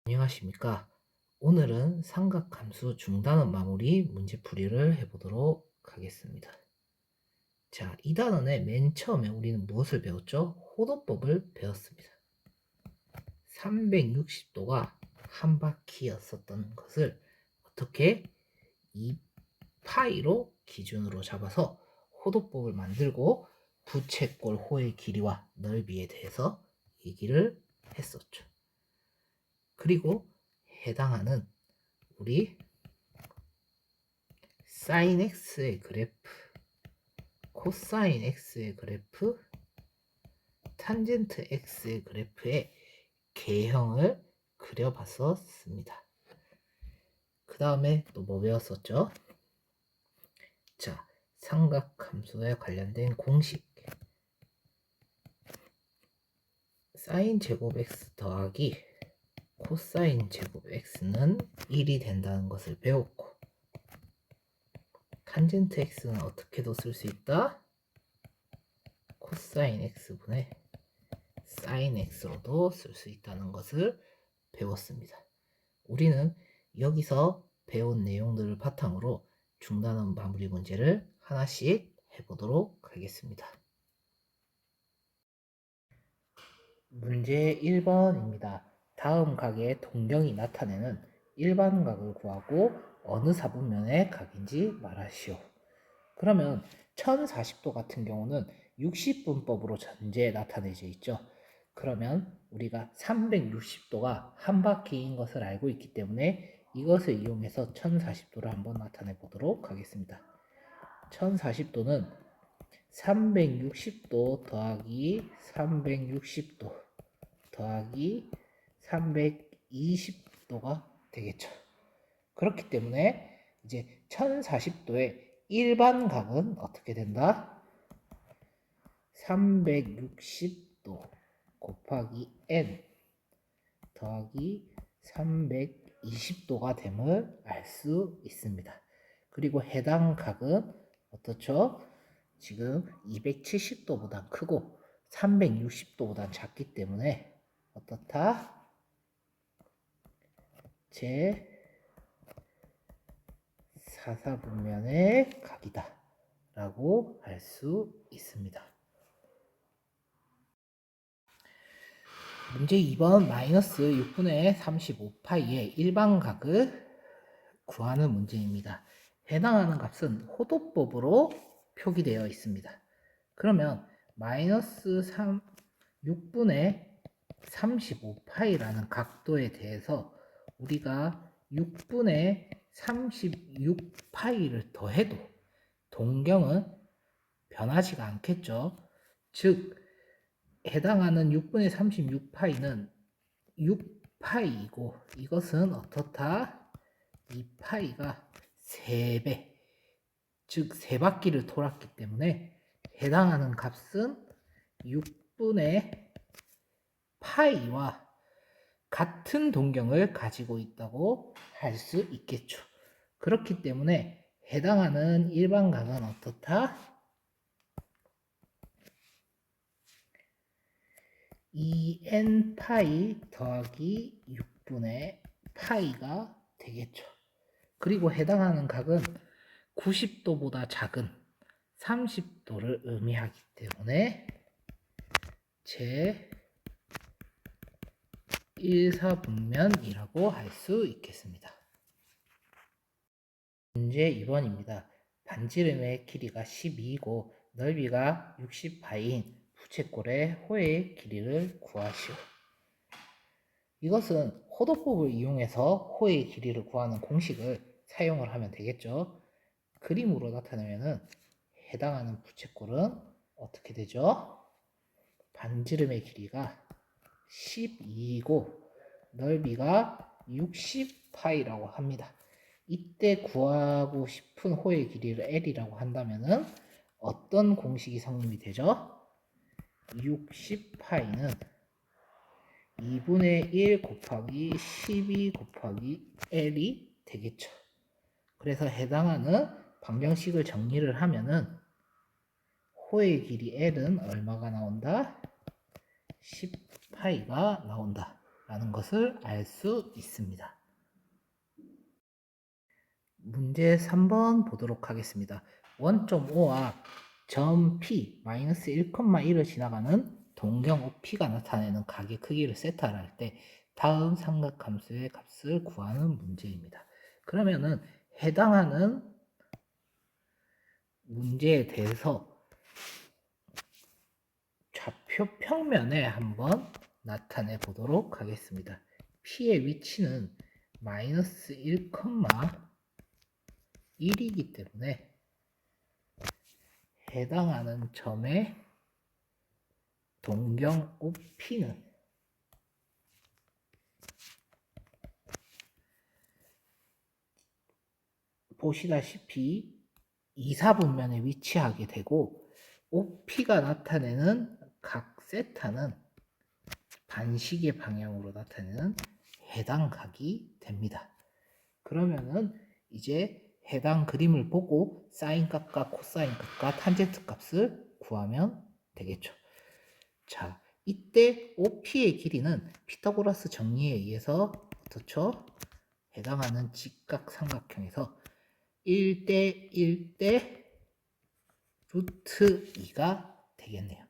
안녕하십니까. 오늘은 삼각함수 중단원 마무리 문제풀이를 해보도록 하겠습니다. 자, 이 단원의 맨 처음에 우리는 무엇을 배웠죠? 호도법을 배웠습니다. 360도가 한 바퀴였었던 것을 어떻게 2파이로 기준으로 잡아서 호도법을 만들고 부채꼴 호의 길이와 넓이에 대해서 얘기를 했었죠. 그리고 해당하는 우리 sin x의 그래프, 코사인 x의 그래프, 탄젠트 x의 그래프의 개형을 그려봤었습니다. 그 다음에 또 뭐 배웠었죠? 자, 삼각함수에 관련된 공식 sin 제곱 x 더하기 코사인 제곱 x는 1이 된다는 것을 배웠고, 탄젠트 x는 어떻게도 쓸 수 있다? 코사인 x분의 사인 x로도 쓸 수 있다는 것을 배웠습니다. 우리는 여기서 배운 내용들을 바탕으로 중단원 마무리 문제를 하나씩 해보도록 하겠습니다. 문제 1번입니다. 다음 각의 동경이 나타내는 일반각을 구하고 어느 사분면의 각인지 말하시오. 그러면 1040도 같은 경우는 60분법으로 전제 나타내져 있죠. 그러면 우리가 360도가 한 바퀴인 것을 알고 있기 때문에 이것을 이용해서 1040도를 한번 나타내 보도록 하겠습니다. 1040도는 360도 더하기 360도 더하기 320도가 되겠죠. 그렇기 때문에 이제 1040도의 일반각은 어떻게 된다? 360도 곱하기 n 더하기 320도가 됨을 알 수 있습니다. 그리고 해당 각은 어떻죠? 지금 270도보다 크고 360도보다 작기 때문에 어떻다? 제 사사분면의 각이다 라고 할 수 있습니다. 문제 2번 마이너스 6분의 35파이의 일반각을 구하는 문제입니다. 해당하는 값은 호도법으로 표기되어 있습니다. 그러면 마이너스 6분의 35파이라는 각도에 대해서 우리가 6분의 36파이를 더해도 동경은 변하지가 않겠죠. 즉 해당하는 6분의 36파이는 6파이이고 이것은 어떻다? 2파이가 3배, 즉 3바퀴를 돌았기 때문에 해당하는 값은 6분의 파이와 같은 동경을 가지고 있다고 할 수 있겠죠. 그렇기 때문에 해당하는 일반각은 어떻다? 2n 파이 더하기 6분의 파이가 되겠죠. 그리고 해당하는 각은 90도보다 작은 30도를 의미하기 때문에 제 1사분면이라고 할 수 있겠습니다. 문제 2번입니다. 반지름의 길이가 12이고 넓이가 60파인 부채꼴의 호의 길이를 구하시오. 이것은 호도법을 이용해서 호의 길이를 구하는 공식을 사용을 하면 되겠죠. 그림으로 나타내면 해당하는 부채꼴은 어떻게 되죠? 반지름의 길이가 12이고 넓이가 60파이라고 합니다. 이때 구하고 싶은 호의 길이를 L이라고 한다면은 어떤 공식이 성립이 되죠? 60파이는 2분의 1 곱하기 12 곱하기 L이 되겠죠. 그래서 해당하는 방정식을 정리를 하면은 호의 길이 L은 얼마가 나온다? 10파이가 나온다. 라는 것을 알 수 있습니다. 문제 3번 보도록 하겠습니다. 1.5와 점 P 마이너스 1,1을 지나가는 동경 OP가 나타내는 각의 크기를 세타를 할 때 다음 삼각함수의 값을 구하는 문제입니다. 그러면은 해당하는 문제에 대해서 좌표 평면에 한번 나타내 보도록 하겠습니다. P의 위치는 마이너스 1,1이기 때문에 해당하는 점의 동경 OP는 보시다시피 2사분면에 위치하게 되고 OP가 나타내는 각 세타는 반시계 방향으로 나타내는 해당 각이 됩니다. 그러면은 이제 해당 그림을 보고 사인 값과 코사인 값과 탄젠트 값을 구하면 되겠죠. 자, 이때 OP의 길이는 피타고라스 정리에 의해서 어떻죠? 해당하는 직각 삼각형에서 1대 1대 루트 2가 되겠네요.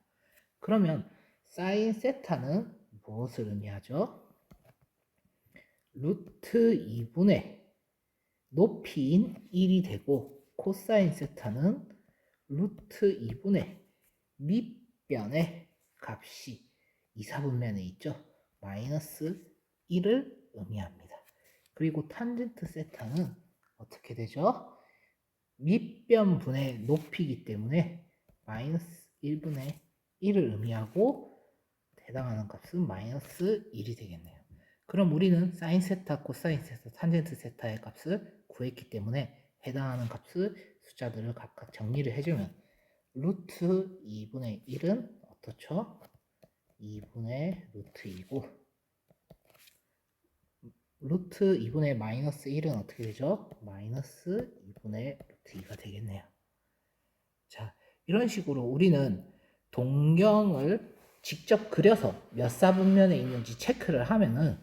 그러면 사인 세타는 무엇을 의미하죠? 루트 2분의 높이인 1이 되고 코사인 세타는 루트 2분의 밑변의 값이 2사분면에 있죠. 마이너스 1을 의미합니다. 그리고 탄젠트 세타는 어떻게 되죠? 밑변분의 높이이기 때문에 마이너스 1분의 1을 의미하고 해당하는 값은 마이너스 1이 되겠네요. 그럼 우리는 사인 세타, 코사인 세타, 탄젠트 세타의 값을 구했기 때문에 해당하는 값을 숫자들을 각각 정리를 해주면 루트 2분의 1은 어떻죠? 2분의 루트 2고 루트 2분의 마이너스 1은 어떻게 되죠? 마이너스 2분의 루트 2가 되겠네요. 자, 이런 식으로 우리는 동경을 직접 그려서 몇 사분면에 있는지 체크를 하면은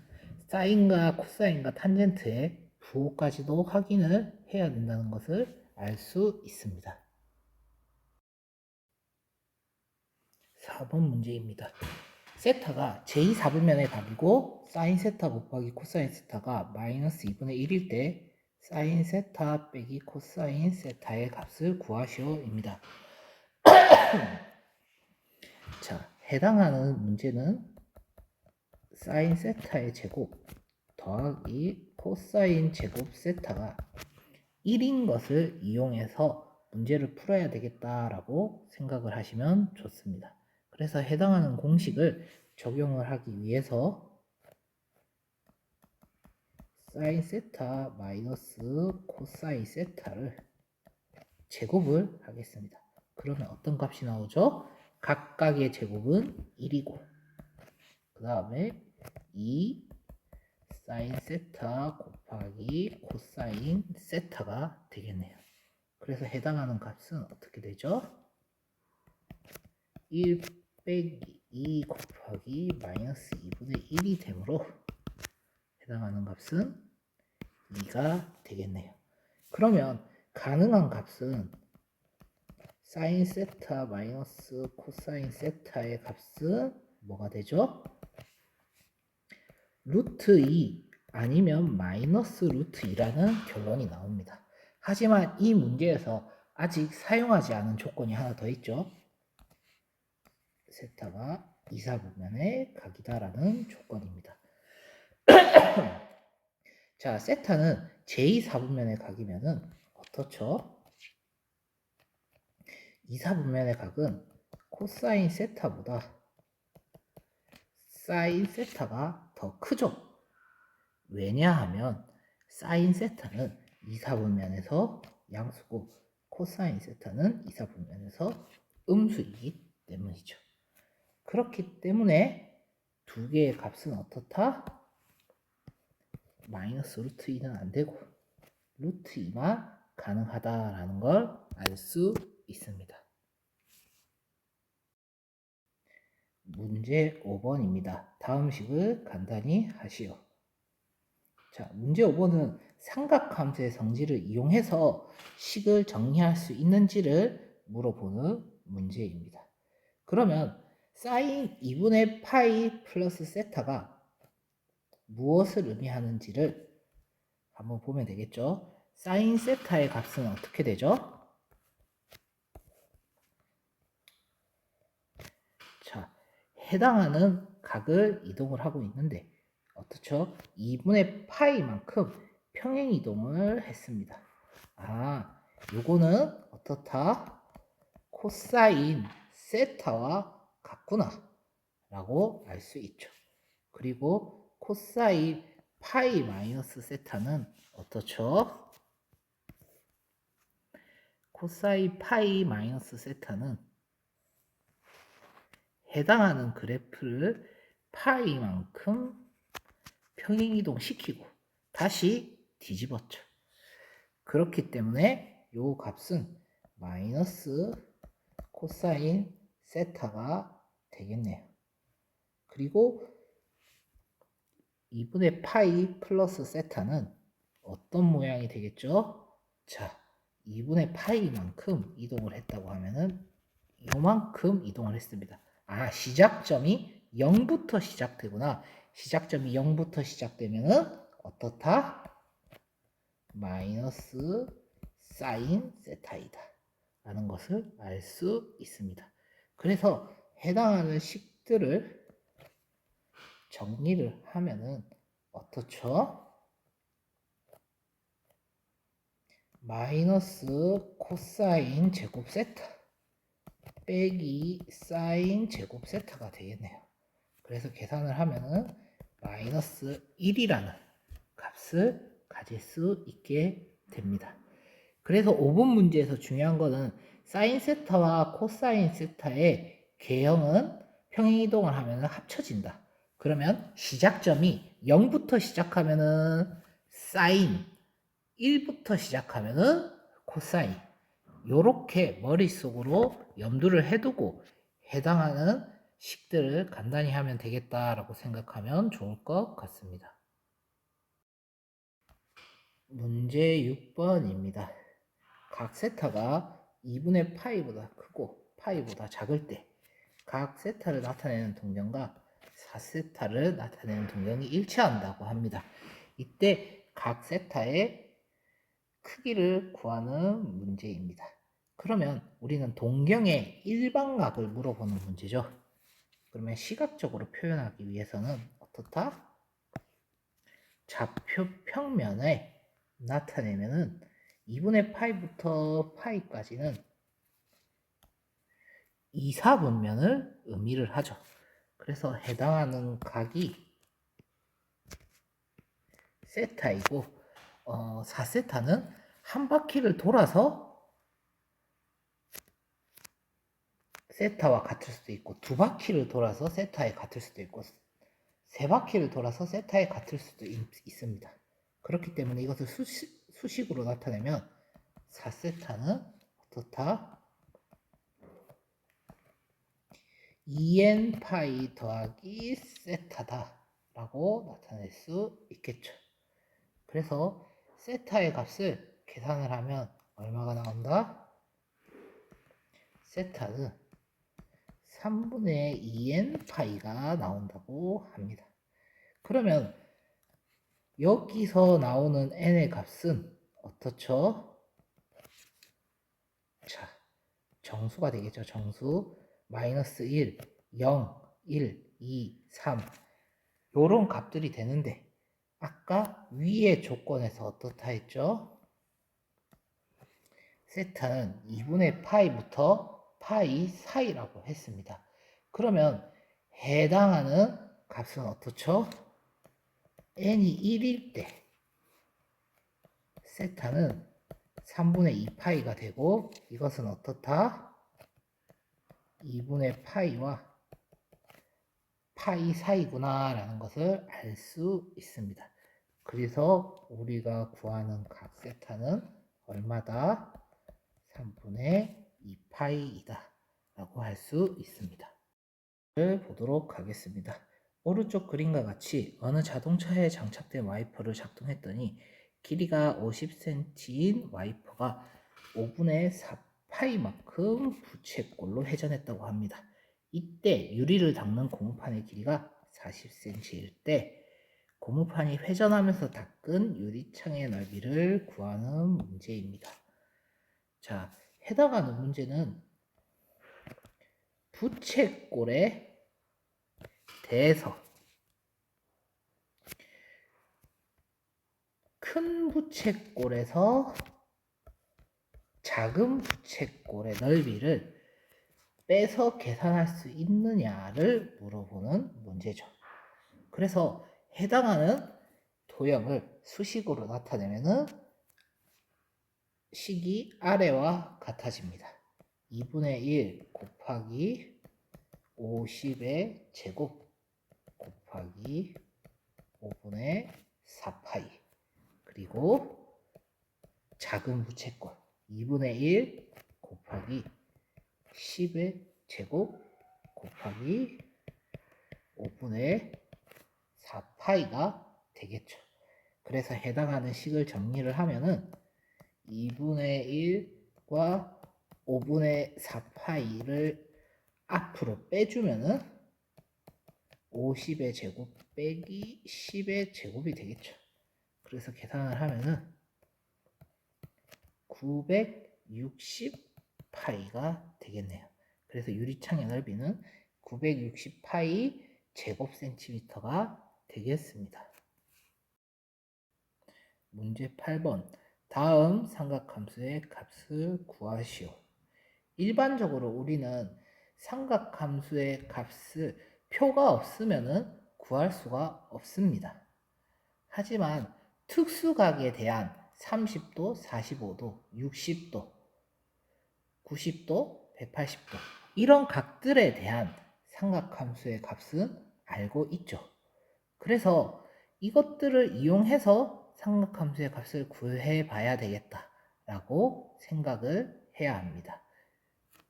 사인과 코사인과 탄젠트의 부호까지도 확인을 해야 된다는 것을 알 수 있습니다. 4번 문제입니다. 세타가 제2사분면의 각이고 사인 세타 곱하기 코사인 세타가 마이너스 2분의 1일 때 사인 세타 빼기 코사인 세타의 값을 구하시오입니다. 자, 해당하는 문제는 사인 세타의 제곱 더하기 코사인 제곱 세타가 1인 것을 이용해서 문제를 풀어야 되겠다라고 생각을 하시면 좋습니다. 그래서 해당하는 공식을 적용을 하기 위해서 사인 세타 마이너스 코사인 세타를 제곱을 하겠습니다. 그러면 어떤 값이 나오죠? 각각의 제곱은 1이고 그 다음에 2 사인 세타 곱하기 코사인 세타가 되겠네요. 그래서 해당하는 값은 어떻게 되죠? 1 빼기 2 곱하기 마이너스 2분의 1이 되므로 해당하는 값은 2가 되겠네요. 그러면 가능한 값은 사인 세타 마이너스 코사인 세타의 값은 뭐가 되죠? 루트 2 아니면 마이너스 루트 2라는 결론이 나옵니다. 하지만 이 문제에서 아직 사용하지 않은 조건이 하나 더 있죠. 세타가 2사분면의 각이다라는 조건입니다. 자, 세타는 제2사분면의 각이면은 어떻죠? 2사분면의 각은 코사인 세타보다 사인 세타가 더 크죠. 왜냐하면 사인 세타는 2사분면에서 양수고 코사인 세타는 2사분면에서 음수이기 때문이죠. 그렇기 때문에 두 개의 값은 어떻다? 마이너스 루트 2는 안 되고 루트 2만 가능하다라는 걸 알 수 있습니다. 문제 5번입니다. 다음 식을 간단히 하시오. 자, 문제 5번은 삼각함수의 성질을 이용해서 식을 정리할 수 있는지를 물어보는 문제입니다. 그러면 사인 2분의 파이 플러스 세타가 무엇을 의미하는지를 한번 보면 되겠죠. 사인 세타의 값은 어떻게 되죠? 자, 해당하는 각을 이동을 하고 있는데 어떻죠? 2분의 파이만큼 평행 이동을 했습니다. 아, 요거는 어떻다? 코사인 세타와 같구나 라고 알 수 있죠. 그리고 코사인 파이 마이너스 세타는 어떻죠? 코사인 파이 마이너스 세타는 해당하는 그래프를 파이만큼 평행이동 시키고 다시 뒤집었죠. 그렇기 때문에 요 값은 마이너스 코사인 세타가 되겠네요. 그리고 2분의 파이 플러스 세타는 어떤 모양이 되겠죠? 자, 2분의 파이만큼 이동을 했다고 하면은 요만큼 이동을 했습니다. 아, 시작점이 0부터 시작되구나. 시작점이 0부터 시작되면은 어떻다? 마이너스 사인 세타이다 라는 것을 알 수 있습니다. 그래서 해당하는 식들을 정리를 하면은 어떻죠? 마이너스 코사인 제곱 세타 빼기 사인 제곱 세타가 되겠네요. 그래서 계산을 하면은 마이너스 1이라는 값을 가질 수 있게 됩니다. 그래서 5번 문제에서 중요한 거는 사인 세타와 코사인 세타의 개형은 평행이동을 하면 합쳐진다. 그러면 시작점이 0부터 시작하면은 사인, 1부터 시작하면은 코사인. 요렇게 머릿속으로 염두를 해두고 해당하는 식들을 간단히 하면 되겠다라고 생각하면 좋을 것 같습니다. 문제 6번입니다. 각 세타가 2분의 파이보다 크고 파이보다 작을 때 각 세타를 나타내는 동전과 4세타를 나타내는 동전이 일치한다고 합니다. 이때 각 세타의 크기를 구하는 문제입니다. 그러면 우리는 동경의 일반각을 물어보는 문제죠. 그러면 시각적으로 표현하기 위해서는 어떻다? 좌표 평면에 나타내면은 2분의 파이부터 파이까지는 2, 4분면을 의미를 하죠. 그래서 해당하는 각이 세타이고 4세타는 한 바퀴를 돌아서 세타와 같을 수도 있고 두 바퀴를 돌아서 세타에 같을 수도 있고 세 바퀴를 돌아서 세타에 같을 수도 있습니다. 그렇기 때문에 이것을 수식으로 나타내면 4세타는 어떻다? 2n 파이 더하기 세타다 라고 나타낼 수 있겠죠. 그래서 세타의 값을 계산을 하면 얼마가 나온다? 세타는 3분의 2n 파이가 나온다고 합니다. 그러면 여기서 나오는 n의 값은 어떻죠? 자, 정수가 되겠죠. 정수. 마이너스 1, 0, 1, 2, 3 요런 값들이 되는데 아까 위의 조건에서 어떻다 했죠? 세타는 2분의 파이부터 파이 사이라고 했습니다. 그러면 해당하는 값은 어떻죠? n이 1일 때 세타는 3분의 2파이가 되고 이것은 어떻다? 2분의 파이와 파이 사이구나 라는 것을 알 수 있습니다. 그래서 우리가 구하는 각 세타는 얼마다? 3분의 2파이이다 라고 할 수 있습니다. 보도록 하겠습니다. 오른쪽 그림과 같이 어느 자동차에 장착된 와이퍼를 작동했더니 길이가 50cm인 와이퍼가 5분의 4파이만큼 부채꼴로 회전했다고 합니다. 이때 유리를 닦는 고무판의 길이가 40cm일 때 고무판이 회전하면서 닦은 유리창의 넓이를 구하는 문제입니다. 자, 해당하는 문제는 부채꼴에 대해서 큰 부채꼴에서 작은 부채꼴의 넓이를 빼서 계산할 수 있느냐를 물어보는 문제죠. 그래서 해당하는 도형을 수식으로 나타내면 식이 아래와 같아집니다. 2분의 1 곱하기 50의 제곱 곱하기 5분의 4파이 그리고 작은 부채꼴 2분의 1 곱하기 10의 제곱 곱하기 5분의 4파이가 되겠죠. 그래서 해당하는 식을 정리를 하면은 2분의 1과 5분의 4파이를 앞으로 빼주면은 50의 제곱 빼기 10의 제곱이 되겠죠. 그래서 계산을 하면은 960파이가 되겠네요. 그래서 유리창의 넓이는 960파이 제곱센티미터가 되겠습니다. 문제 8번. 다음 삼각함수의 값을 구하시오. 일반적으로 우리는 삼각함수의 값을 표가 없으면 구할 수가 없습니다. 하지만 특수각에 대한 30도, 45도, 60도, 90도, 180도 이런 각들에 대한 삼각함수의 값은 알고 있죠. 그래서 이것들을 이용해서 삼각함수의 값을 구해 봐야 되겠다라고 생각을 해야 합니다.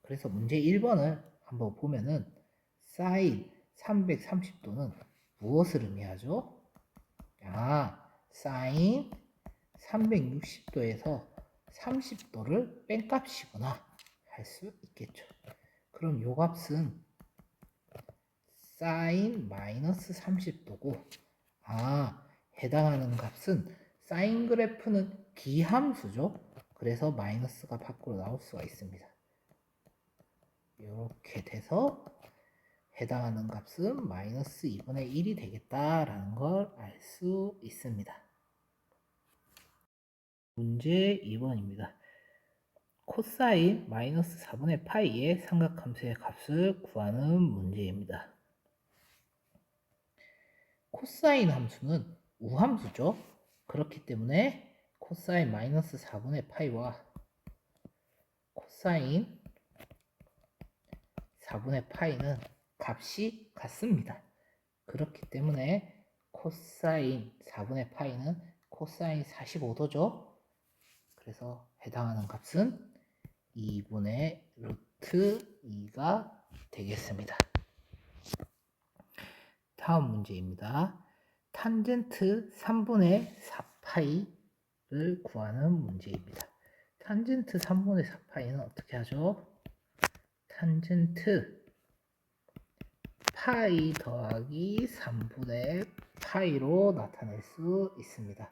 그래서 문제 1번을 한번 보면은 사인 330도는 무엇을 의미하죠? 사인 360도에서 30도를 뺀 값이구나 할 수 있겠죠. 그럼 요 값은 사인 마이너스 30도고 해당하는 값은 사인 그래프는 기함수죠. 그래서 마이너스가 밖으로 나올 수가 있습니다. 이렇게 돼서 해당하는 값은 마이너스 2분의 1이 되겠다라는 걸 알 수 있습니다. 문제 2번입니다. 코사인 마이너스 4분의 파이의 삼각함수의 값을 구하는 문제입니다. 코사인 함수는 우함수죠. 그렇기 때문에 코사인 마이너스 4분의 파이와 코사인 4분의 파이는 값이 같습니다. 그렇기 때문에 코사인 4분의 파이는 코사인 45도죠. 그래서 해당하는 값은 2분의 루트 2가 되겠습니다. 다음 문제입니다. 탄젠트 3분의 4파이를 구하는 문제입니다. 탄젠트 3분의 4파이는 어떻게 하죠? 탄젠트 파이 더하기 3분의 파이로 나타낼 수 있습니다.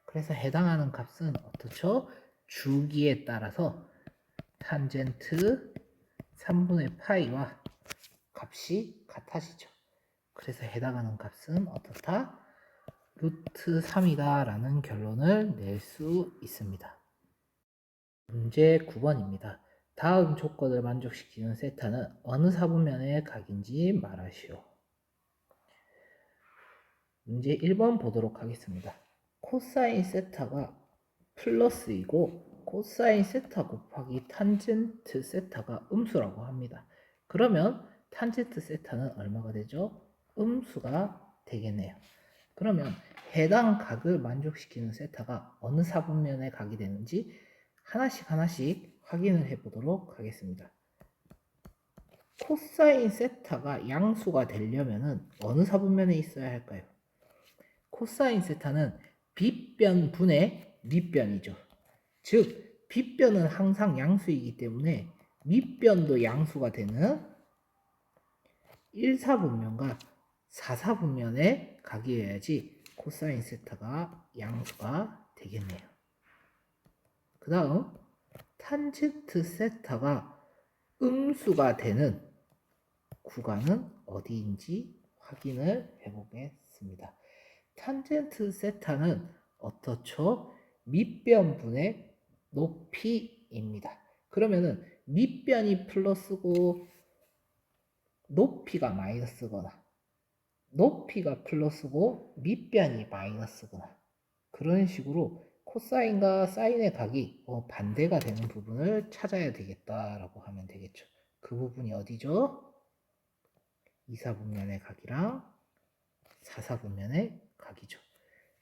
그래서 해당하는 값은 어떻죠? 주기에 따라서 탄젠트 3분의 파이와 값이 같아지죠. 그래서 해당하는 값은 어떻다? 루트 3이다 라는 결론을 낼 수 있습니다. 문제 9번입니다. 다음 조건을 만족시키는 세타는 어느 사분면의 각인지 말하시오. 문제 1번 보도록 하겠습니다. 코사인 세타가 플러스이고 코사인 세타 곱하기 탄젠트 세타가 음수라고 합니다. 그러면 탄젠트 세타는 얼마가 되죠? 음수가 되겠네요. 그러면 해당 각을 만족시키는 세타가 어느 사분면의 각이 되는지 하나씩 확인을 해 보도록 하겠습니다. 코사인 세타가 양수가 되려면은 어느 사분면에 있어야 할까요? 코사인 세타는 빗변분의 밑변이죠. 즉 빗변은 항상 양수이기 때문에 밑변도 양수가 되는 1사분면과 4사분면의 각이어야지 코사인 세타가 양수가 되겠네요. 그 다음 탄젠트 세타가 음수가 되는 구간은 어디인지 확인을 해보겠습니다. 탄젠트 세타는 어떻죠? 밑변분의 높이입니다. 그러면은 밑변이 플러스고 높이가 마이너스거나 높이가 플러스고 밑변이 마이너스거나 그런 식으로 코사인과 사인의 각이 반대가 되는 부분을 찾아야 되겠다라고 하면 되겠죠. 그 부분이 어디죠? 2사분면의 각이랑 4사분면의 각이죠.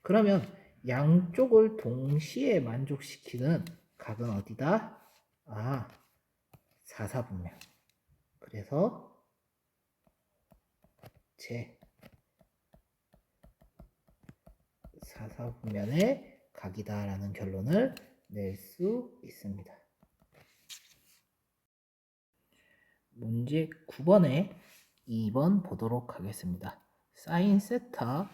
그러면 양쪽을 동시에 만족시키는 각은 어디다? 4사분면. 그래서 제 4사분면의 각이다라는 결론을 낼 수 있습니다. 문제 9번에 2번 보도록 하겠습니다. 사인 세타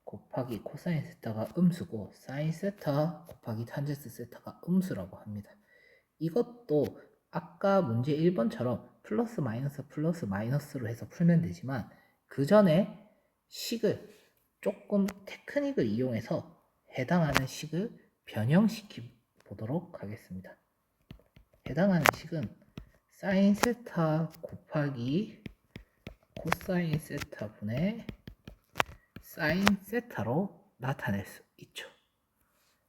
곱하기 코사인 세타가 음수고 사인 세타 곱하기 탄젠트 세타가 음수라고 합니다. 이것도 아까 문제 1번처럼 플러스 마이너스로 해서 풀면 되지만 그 전에 식을 조금 테크닉을 이용해서 해당하는 식을 변형시켜 보도록 하겠습니다. 해당하는 식은 사인 세타 곱하기 코사인 세타 분의 사인 세타로 나타낼 수 있죠.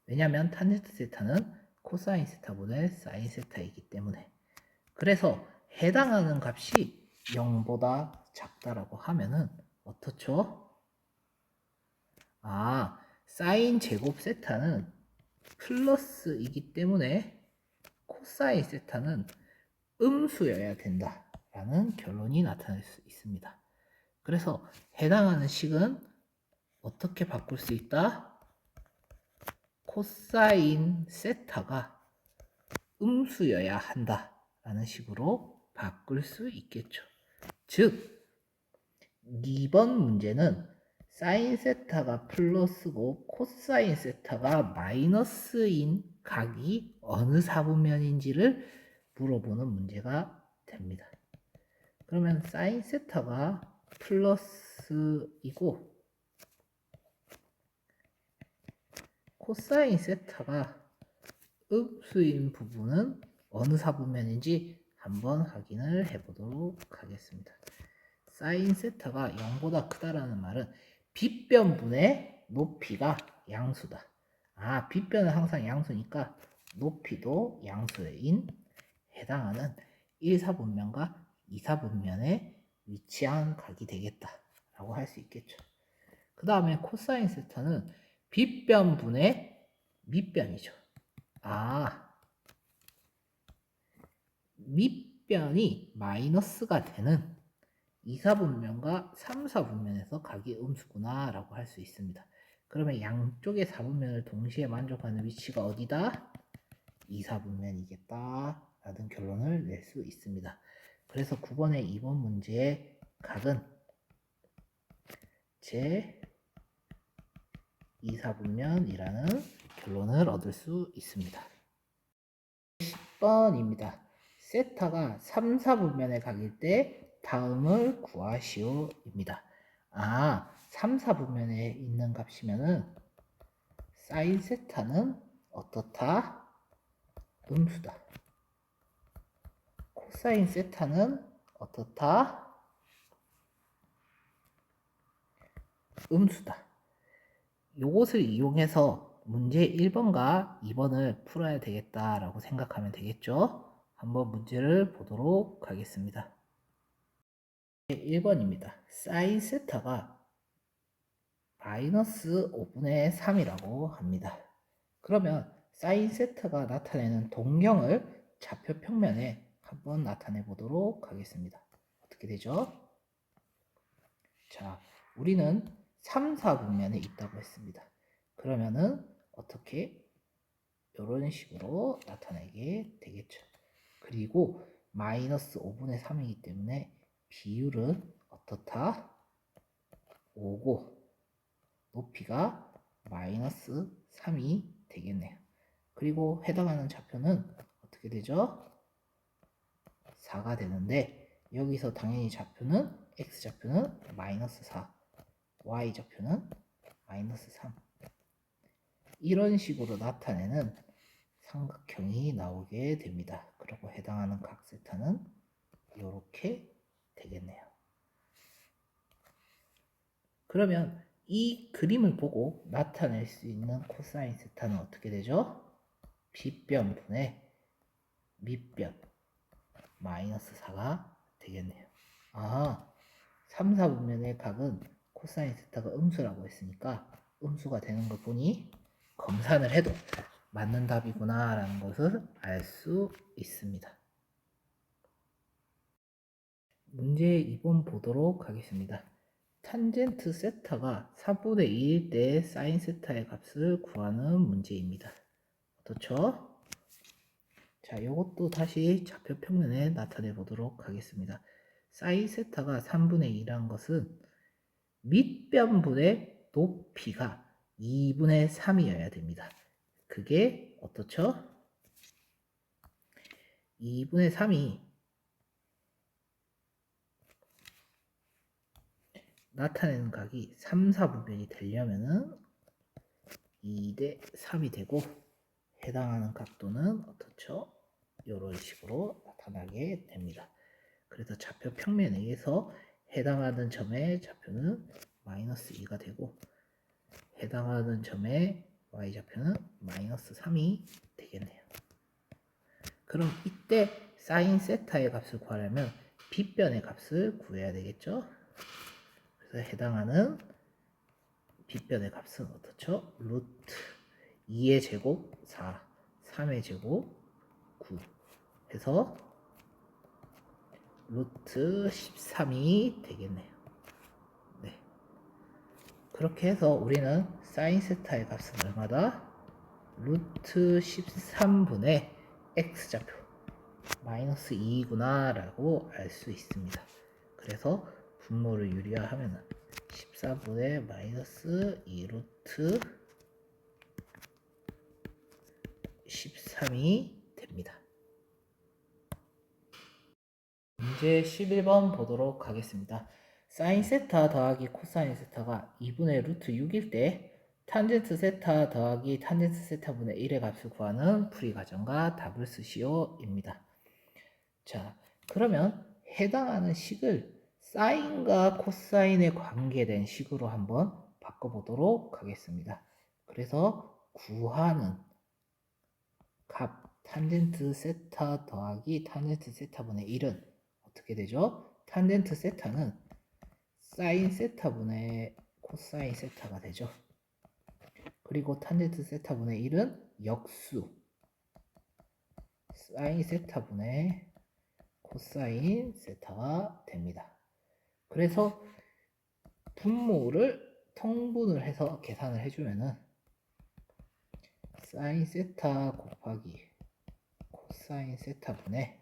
왜냐하면 탄젠트 세타는 코사인 세타분의 사인 세타이기 때문에. 그래서 해당하는 값이 0보다 작다라고 하면은 어떻죠? 사인 제곱 세타는 플러스이기 때문에 코사인 세타는 음수여야 된다라는 결론이 나타날 수 있습니다. 그래서 해당하는 식은 어떻게 바꿀 수 있다? 코사인 세타가 음수여야 한다라는 식으로 바꿀 수 있겠죠. 즉 2번 문제는 사인 세타가 플러스고 코사인 세타가 마이너스인 각이 어느 사분면인지를 물어보는 문제가 됩니다. 그러면 사인 세타가 플러스이고 코사인 세타가 음수인 부분은 어느 사분면인지 한번 확인을 해보도록 하겠습니다. 사인 세타가 0보다 크다라는 말은 빗변분의 높이가 양수다. 빗변은 항상 양수니까 높이도 양수인 해당하는 1사분면과 2사분면에 위치한 각이 되겠다라고 할 수 있겠죠. 그 다음에 코사인 세타는 빗변분의 밑변이죠. 밑변이 마이너스가 되는 2사분면과 3사분면에서 각이 음수구나 라고 할 수 있습니다. 그러면 양쪽의 사분면을 동시에 만족하는 위치가 어디다? 2사분면이겠다 라는 결론을 낼 수 있습니다. 그래서 9번의 2번 문제의 각은 제 2사분면이라는 결론을 얻을 수 있습니다. 10번입니다. 세타가 3사분면의 각일 때 다음을 구하시오입니다. 3사분면에 있는 값이면은 사인 세타는 어떻다? 음수다. 코사인 세타는 어떻다? 음수다. 요것을 이용해서 문제 1번과 2번을 풀어야 되겠다라고 생각하면 되겠죠? 한번 문제를 보도록 하겠습니다. 1번입니다. 사인 세타가 마이너스 5분의 3이라고 합니다. 그러면 사인 세타가 나타내는 동경을 좌표 평면에 한번 나타내 보도록 하겠습니다. 어떻게 되죠? 자, 우리는 3, 4분면에 있다고 했습니다. 그러면은 어떻게? 이런 식으로 나타내게 되겠죠. 그리고 마이너스 5분의 3이기 때문에 비율은 어떻다? 5고 높이가 마이너스 3이 되겠네요. 그리고 해당하는 좌표는 어떻게 되죠? 4가 되는데 여기서 당연히 좌표는 x좌표는 마이너스 4, y좌표는 마이너스 3 이런 식으로 나타내는 삼각형이 나오게 됩니다. 그리고 해당하는 각 세타는 이렇게 되겠네요. 그러면 이 그림을 보고 나타낼 수 있는 코사인 세타는 어떻게 되죠? 빗변분의 밑변 마이너스 4가 되겠네요. 아, 3, 4분면의 각은 코사인 세타가 음수라고 했으니까 음수가 되는 걸 보니 검산을 해도 맞는 답이구나 라는 것을 알 수 있습니다. 문제 2번 보도록 하겠습니다. 탄젠트 세타가 4분의 2일 때 사인 세타의 값을 구하는 문제입니다. 어떻죠? 자, 이것도 다시 좌표 평면에 나타내 보도록 하겠습니다. 사인 세타가 3분의 2라는 것은 밑변분의 높이가 2분의 3이어야 됩니다. 그게 어떻죠? 2분의 3이 나타내는 각이 3, 4분면이 되려면은 2대 3이 되고 해당하는 각도는 어떻죠? 이런 식으로 나타나게 됩니다. 그래서 좌표 평면에 의해서 해당하는 점의 좌표는 마이너스 2가 되고 해당하는 점의 y좌표는 마이너스 3이 되겠네요. 그럼 이때 사인 세타의 값을 구하려면 빗변의 값을 구해야 되겠죠? 그래서 해당하는 빗변의 값은 어떻죠? 루트 2의 제곱 4, 3의 제곱 9 해서 루트 13이 되겠네요. 네. 그렇게 해서 우리는 사인 세타의 값은 얼마다? 루트 13분의 x좌표 마이너스 2구나 라고 알 수 있습니다. 그래서 분모를 유리화하면 14분의 마이너스 2 루트 13이 됩니다. 문제 11번 보도록 하겠습니다. 사인 세타 더하기 코사인 세타가 2분의 루트 6일 때 탄젠트 세타 더하기 탄젠트 세타분의 1의 값을 구하는 풀이 과정과 답을 쓰시오입니다. 자, 그러면 해당하는 식을 사인과 코사인에 관계된 식으로 한번 바꿔보도록 하겠습니다. 그래서 구하는 값 탄젠트 세타 더하기 탄젠트 세타분의 1은 어떻게 되죠? 탄젠트 세타는 사인 세타분의 코사인 세타가 되죠. 그리고 탄젠트 세타분의 1은 역수 사인 세타분의 코사인 세타가 됩니다. 그래서 분모를 통분을 해서 계산을 해주면은 사인 세타 곱하기 코사인 세타분의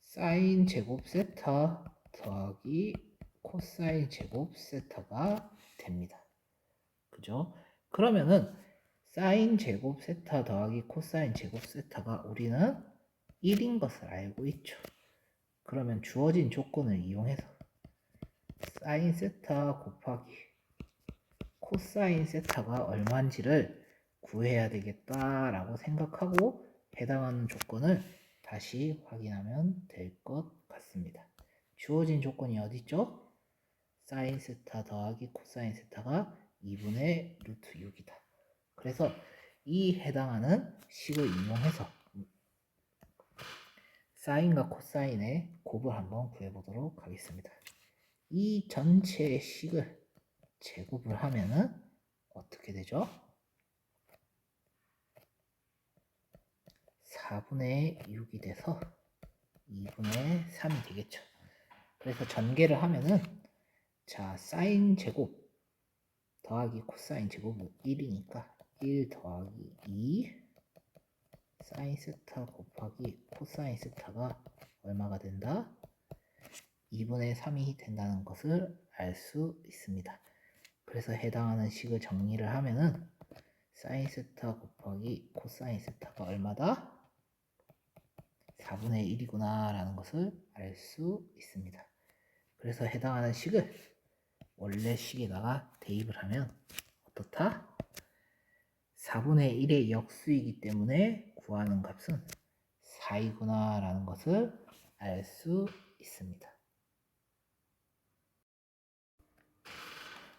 사인 제곱 세타 더하기 코사인 제곱 세타가 됩니다. 그죠? 그러면은 사인 제곱 세타 더하기 코사인 제곱 세타가 우리는 1인 것을 알고 있죠. 그러면 주어진 조건을 이용해서 사인 세타 곱하기 코사인 세타가 얼마인지를 구해야 되겠다라고 생각하고 해당하는 조건을 다시 확인하면 될 것 같습니다. 주어진 조건이 어디죠? 사인 세타 더하기 코사인 세타가 2분의 루트 6이다. 그래서 이 해당하는 식을 이용해서 사인과 코사인의 곱을 한번 구해보도록 하겠습니다. 이 전체의 식을 제곱을 하면은 어떻게 되죠? 4분의 6이 돼서 2분의 3이 되겠죠. 그래서 전개를 하면은 자 사인 제곱 더하기 코사인 제곱은 1이니까 1 더하기 2 사인 세타 곱하기 코사인 세타가 얼마가 된다? 2분의 3이 된다는 것을 알 수 있습니다. 그래서 해당하는 식을 정리를 하면은 사인 세타 곱하기 코사인 세타가 얼마다? 4분의 1이구나 라는 것을 알 수 있습니다. 그래서 해당하는 식을 원래 식에다가 대입을 하면 어떻다? 4분의 1의 역수이기 때문에 구하는 값은 4이구나 라는 것을 알 수 있습니다.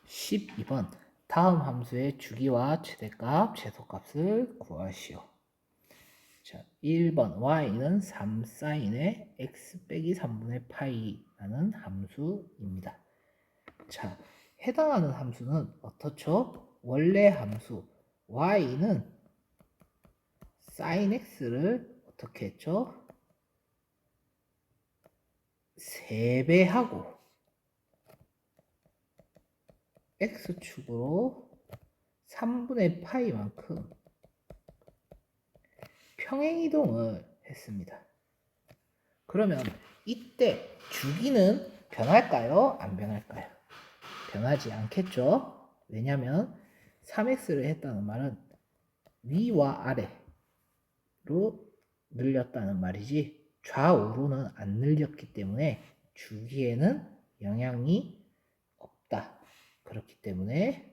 12번 다음 함수의 주기와 최대값, 최소값을 구하시오. 자, 1번 y는 3sin의 x 빼기 3분의 파이라는 함수입니다. 자, 해당하는 함수는 어떻죠? 원래 함수 y는 sin x를 어떻게 했죠? 3배하고 x축으로 3분의 파이만큼 평행이동을 했습니다. 그러면 이때 주기는 변할까요? 안 변할까요? 변하지 않겠죠? 왜냐하면 3x를 했다는 말은 위와 아래로 늘렸다는 말이지 좌우로는 안 늘렸기 때문에 주기에는 영향이 없다. 그렇기 때문에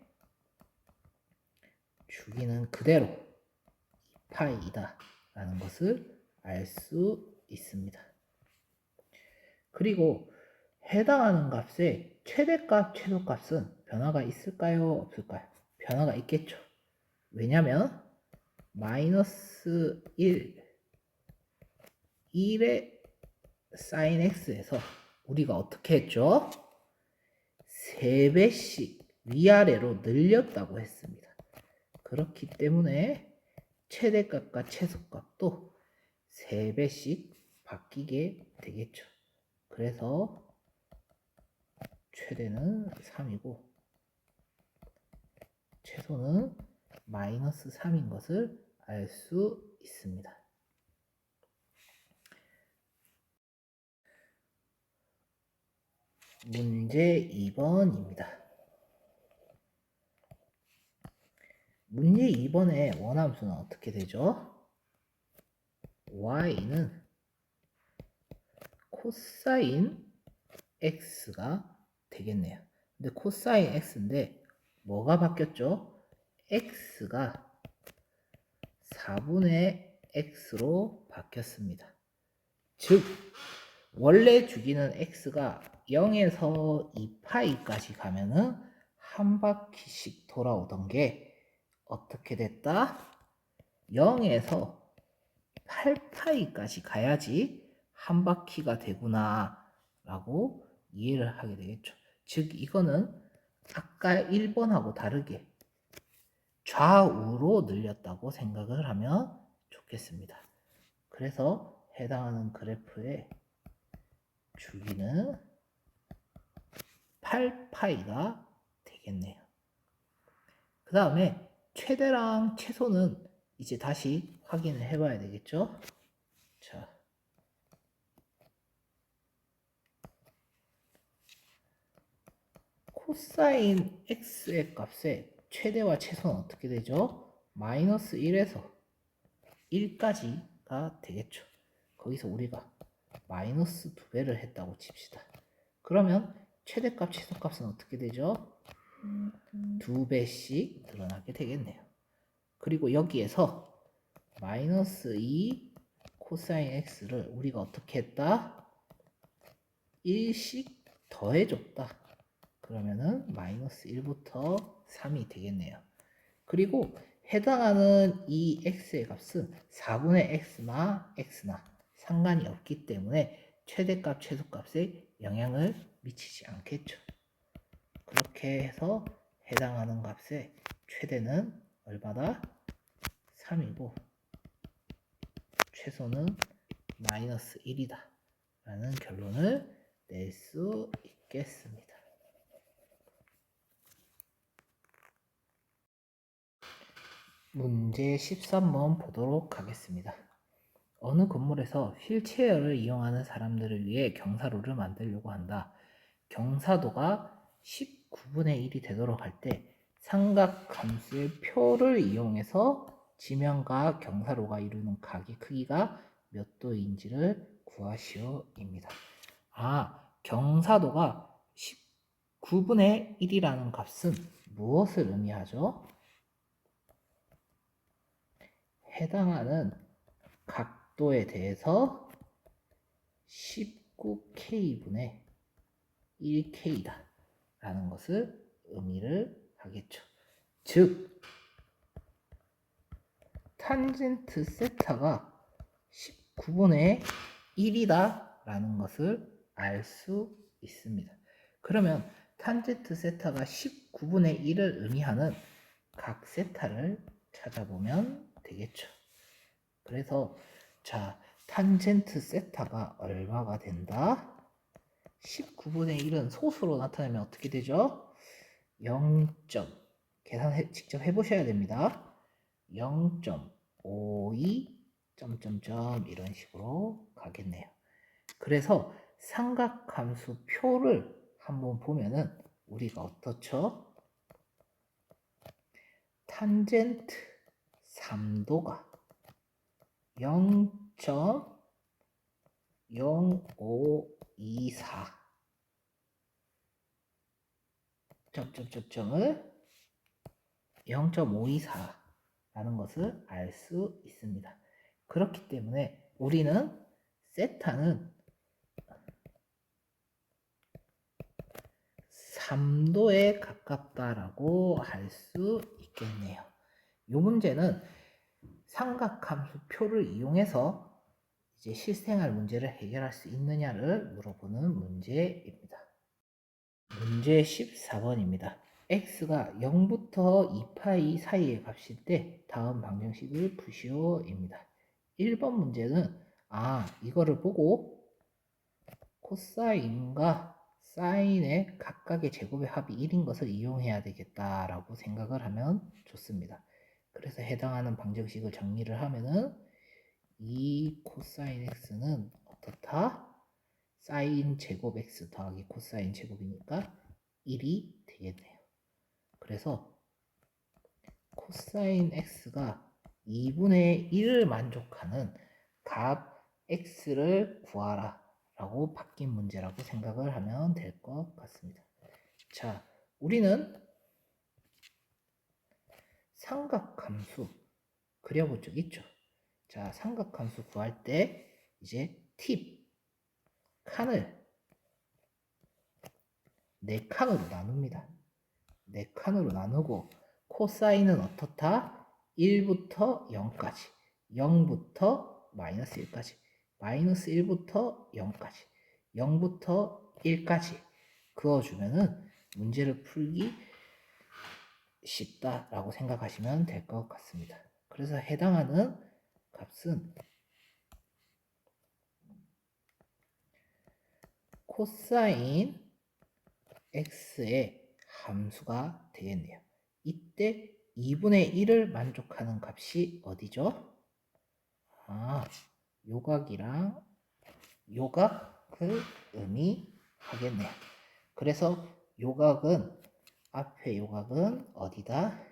주기는 그대로 파이이다 라는 것을 알 수 있습니다. 그리고 해당하는 값의 최대값, 최소값은 변화가 있을까요? 없을까요? 변화가 있겠죠. 왜냐면 마이너스 1의 sin x에서 우리가 어떻게 했죠? 3배씩 위아래로 늘렸다고 했습니다. 그렇기 때문에 최대값과 최소값도 3배씩 바뀌게 되겠죠. 그래서 최대는 3이고 최소는 마이너스 3인 것을 알 수 있습니다. 문제 2번입니다. 문제 2번의 원함수는 어떻게 되죠? y는 코사인 x가 되겠네요. 근데 코사인 x인데 뭐가 바뀌었죠? x가 4분의 x로 바뀌었습니다. 즉 원래 주기는 x가 0에서 2파이까지 가면은 한 바퀴씩 돌아오던 게 어떻게 됐다? 0에서 8파이까지 가야지 한 바퀴가 되구나 라고 이해를 하게 되겠죠. 즉 이거는 아까 1번하고 다르게 좌우로 늘렸다고 생각을 하면 좋겠습니다. 그래서 해당하는 그래프의 주기는 8파이가 되겠네요. 그 다음에 최대랑 최소는 이제 다시 확인을 해봐야 되겠죠. 자, 코사인 x의 값의 최대와 최소는 어떻게 되죠? 마이너스 1에서 1까지가 되겠죠. 거기서 우리가 마이너스 2배를 했다고 칩시다. 그러면 최대값, 최소값은 어떻게 되죠? 2배씩 늘어나게 되겠네요. 그리고 여기에서 마이너스 2 코사인 x를 우리가 어떻게 했다? 1씩 더해줬다. 그러면은 마이너스 1부터 3이 되겠네요. 그리고 해당하는 이 x의 값은 4분의 x나 상관이 없기 때문에 최대값, 최소값에 영향을 미치지 않겠죠. 그렇게 해서 해당하는 값의 최대는 얼마다? 3이고 최소는 마이너스 1이다 라는 결론을 낼 수 있겠습니다. 문제 13번 보도록 하겠습니다. 어느 건물에서 휠체어를 이용하는 사람들을 위해 경사로를 만들려고 한다. 경사도가 19분의 1이 되도록 할 때 삼각함수의 표를 이용해서 지면과 경사로가 이루는 각의 크기가 몇 도인지를 구하시오입니다. 경사도가 19분의 1이라는 값은 무엇을 의미하죠? 해당하는 각도에 대해서 19K분의 1K다 라는 것을 의미를 하겠죠. 즉 탄젠트 세타가 19분의 1이다 라는 것을 알 수 있습니다. 그러면 탄젠트 세타가 19분의 1을 의미하는 각 세타를 찾아보면 되겠죠. 그래서 자, 탄젠트 세타가 얼마가 된다? 19분의 1은 소수로 나타내면 어떻게 되죠? 0. 계산 직접 해보셔야 됩니다. 0.52 점점점 이런 식으로 가겠네요. 그래서 삼각함수 표를 한번 보면은 우리가 어떻죠? 탄젠트 3도가 0.0524 점점점점을 0.524라는 것을 알 수 있습니다. 그렇기 때문에 우리는 세타는 3도에 가깝다라고 할 수 있겠네요. 이 문제는 삼각함수 표를 이용해서 이제 실생활 문제를 해결할 수 있느냐를 물어보는 문제입니다. 문제 14번입니다. x가 0부터 2파이 사이의 값일 때 다음 방정식을 푸시오입니다. 1번 문제는 이거를 보고 코사인과 사인의 각각의 제곱의 합이 1인 것을 이용해야 되겠다라고 생각을 하면 좋습니다. 그래서 해당하는 방정식을 정리를 하면은 2 코사인 x는 어떻다? 사인 제곱 x 더하기 코사인 제곱이니까 1이 되겠네요. 그래서 코사인 x가 2분의 1을 만족하는 값 x를 구하라 라고 바뀐 문제라고 생각을 하면 될 것 같습니다. 자, 우리는 삼각함수 그려본 적 있죠? 자, 삼각함수 구할 때 이제 칸을 4칸으로 나눕니다. 4칸으로 나누고 코사인은 어떻다? 1부터 0까지 0부터 마이너스 1까지 마이너스 1부터 0까지 0부터 1까지 그어주면은 문제를 풀기 쉽다라고 생각하시면 될 것 같습니다. 그래서 해당하는 값은 코사인 x의 함수가 되겠네요. 이때 2분의 1을 만족하는 값이 어디죠? 요각이랑 요각을 의미하겠네요. 그래서 요각은 앞에 요각은 어디다?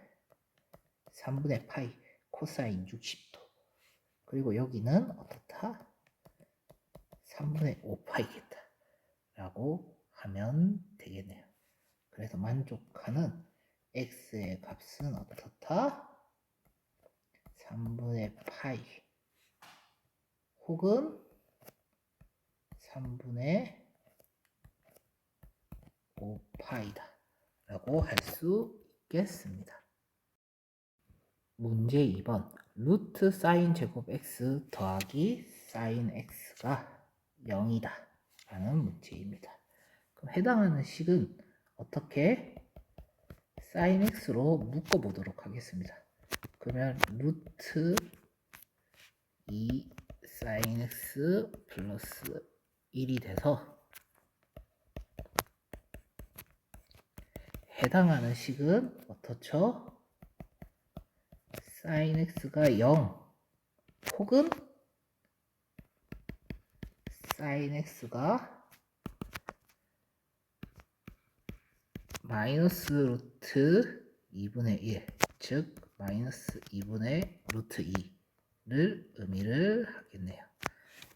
3분의 파이 코사인 60도 그리고 여기는 어떻다? 3분의 5파이겠다 라고 하면 되겠네요. 그래서 만족하는 x의 값은 어떻다? 3분의 파이 혹은 3분의 5파이다 라고 할 수 있겠습니다. 문제 2번 루트 사인 제곱 x 더하기 사인 x가 0이다 라는 문제입니다. 그럼 해당하는 식은 어떻게 사인 x로 묶어 보도록 하겠습니다. 그러면 루트 2 사인 x 플러스 1이 돼서 해당하는 식은 어떻죠? sin x가 0 혹은 sin x가 마이너스 루트 2분의 1, 즉 마이너스 2분의 루트 2를 의미를 하겠네요.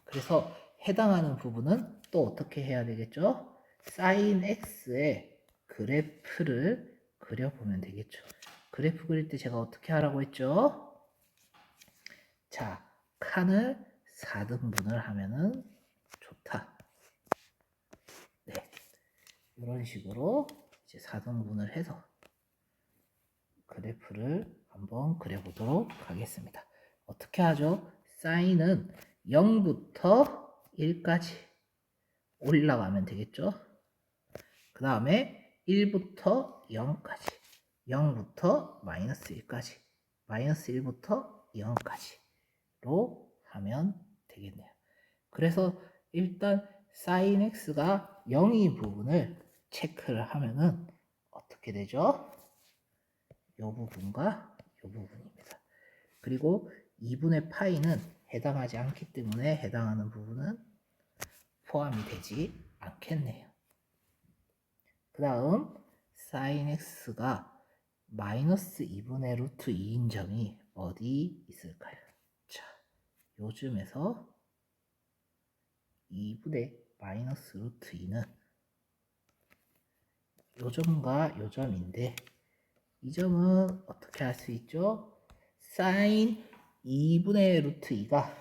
그래서 해당하는 부분은 또 어떻게 해야 되겠죠? sin x의 그래프를 그려보면 되겠죠. 그래프 그릴 때 제가 어떻게 하라고 했죠? 자, 칸을 4등분을 하면은 좋다. 네, 이런 식으로 이제 4등분을 해서 그래프를 한번 그려보도록 하겠습니다. 어떻게 하죠? 사인은 0부터 1까지 올라가면 되겠죠? 그 다음에 1부터 0까지, 0부터 마이너스 1까지, 마이너스 1부터 0까지로 하면 되겠네요. 그래서 일단 sin x가 0인 부분을 체크를 하면은 어떻게 되죠? 이 부분과 이 부분입니다. 그리고 2분의 파이는 해당하지 않기 때문에 해당하는 부분은 포함이 되지 않겠네요. 그 다음 sin x가 마이너스 2분의 루트 2인 점이 어디 있을까요? 자, 요즘에서 2분의 마이너스 루트 2는 요점과 요점인데 이 점은 어떻게 할 수 있죠? sin 2분의 루트 2가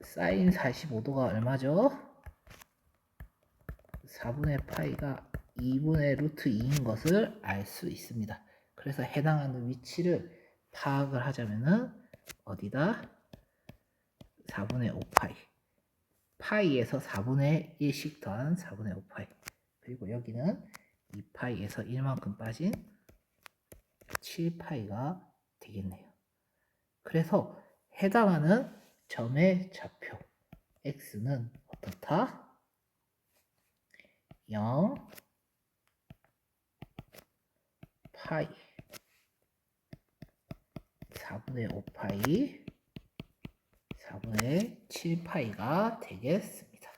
sin 45도가 얼마죠? 4분의 파이가 2분의 루트 2인 것을 알 수 있습니다. 그래서 해당하는 위치를 파악을 하자면은 어디다? 4분의 5파이. 파이에서 4분의 1씩 더한 4분의 5파이. 그리고 여기는 2파이에서 1만큼 빠진 7파이가 되겠네요. 그래서 해당하는 점의 좌표 x는 어떻다? 0, 파이, 4분의 5파이, 4분의 7파이가 되겠습니다.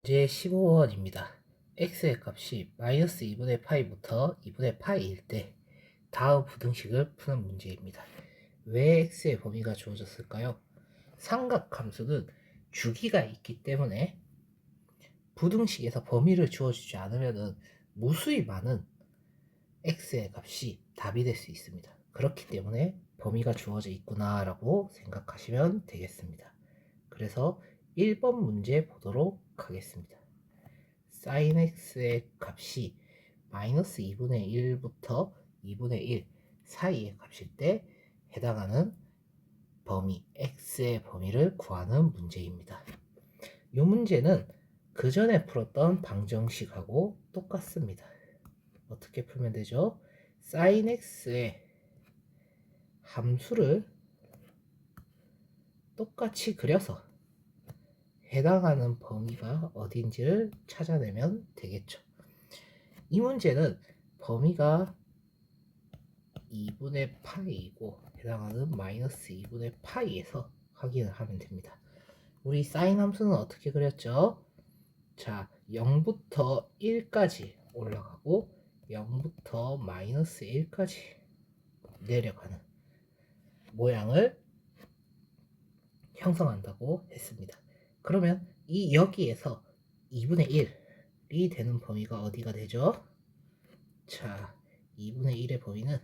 문제 15번입니다. x의 값이 마이너스 2분의 파이부터 2분의 파이일 때 다음 부등식을 푸는 문제입니다. 왜 x의 범위가 주어졌을까요? 삼각함수는 주기가 있기 때문에 부등식에서 범위를 주어주지 않으면 무수히 많은 x의 값이 답이 될 수 있습니다. 그렇기 때문에 범위가 주어져 있구나 라고 생각하시면 되겠습니다. 그래서 1번 문제 보도록 하겠습니다. sin x의 값이 마이너스 2분의 1부터 2분의 1 사이의 값일 때 해당하는 범위 x의 범위를 구하는 문제입니다. 이 문제는 그 전에 풀었던 방정식하고 똑같습니다. 어떻게 풀면 되죠? sin x의 함수를 똑같이 그려서 해당하는 범위가 어딘지를 찾아내면 되겠죠. 이 문제는 범위가 2분의 파이이고 해당하는 마이너스 2분의 파이에서 확인을 하면 됩니다. 우리 사인 함수는 어떻게 그렸죠? 자, 0부터 1까지 올라가고 0부터 마이너스 1까지 내려가는 모양을 형성한다고 했습니다. 그러면 이 여기에서 2분의 1이 되는 범위가 어디가 되죠? 자, 2분의 1의 범위는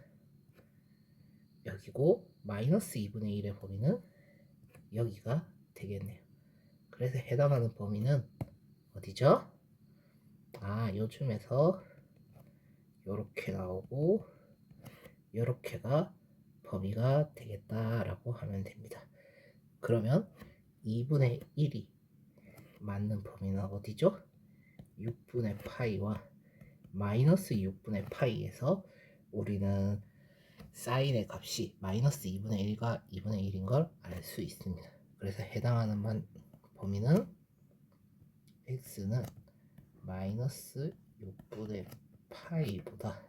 여기고 마이너스 2분의 1의 범위는 여기가 되겠네요. 그래서 해당하는 범위는 어디죠? 아, 요즘에서 요렇게 나오고 요렇게가 범위가 되겠다라고 하면 됩니다. 그러면 2분의 1이 맞는 범위는 어디죠? 6분의 파이와 마이너스 6분의 파이에서 우리는 사인의 값이 마이너스 2분의 1과 2분의 1인 걸 알 수 있습니다. 그래서 해당하는 범위는 x는 마이너스 6분의 파이보다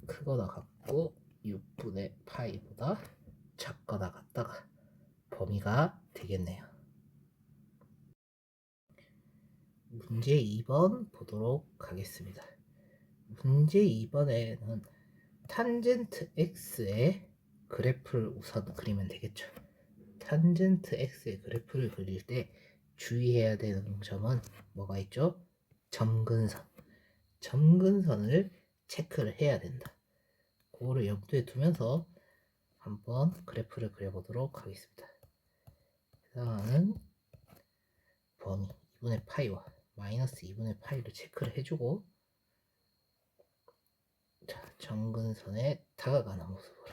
크거나 같고 6분의 파이보다 작거나 같다가 범위가 되겠네요. 문제 2번 보도록 하겠습니다. 문제 2번에는 탄젠트 x의 그래프를 우선 그리면 되겠죠. 탄젠트 x의 그래프를 그릴 때 주의해야 되는 점은 뭐가 있죠? 점근선. 점근선을 체크를 해야 된다. 그거를 염두에 두면서 한번 그래프를 그려보도록 하겠습니다. 해당하는 범위 2분의 파이와 마이너스 2분의 파이를 체크를 해주고, 자, 점근선에 다가가는 모습으로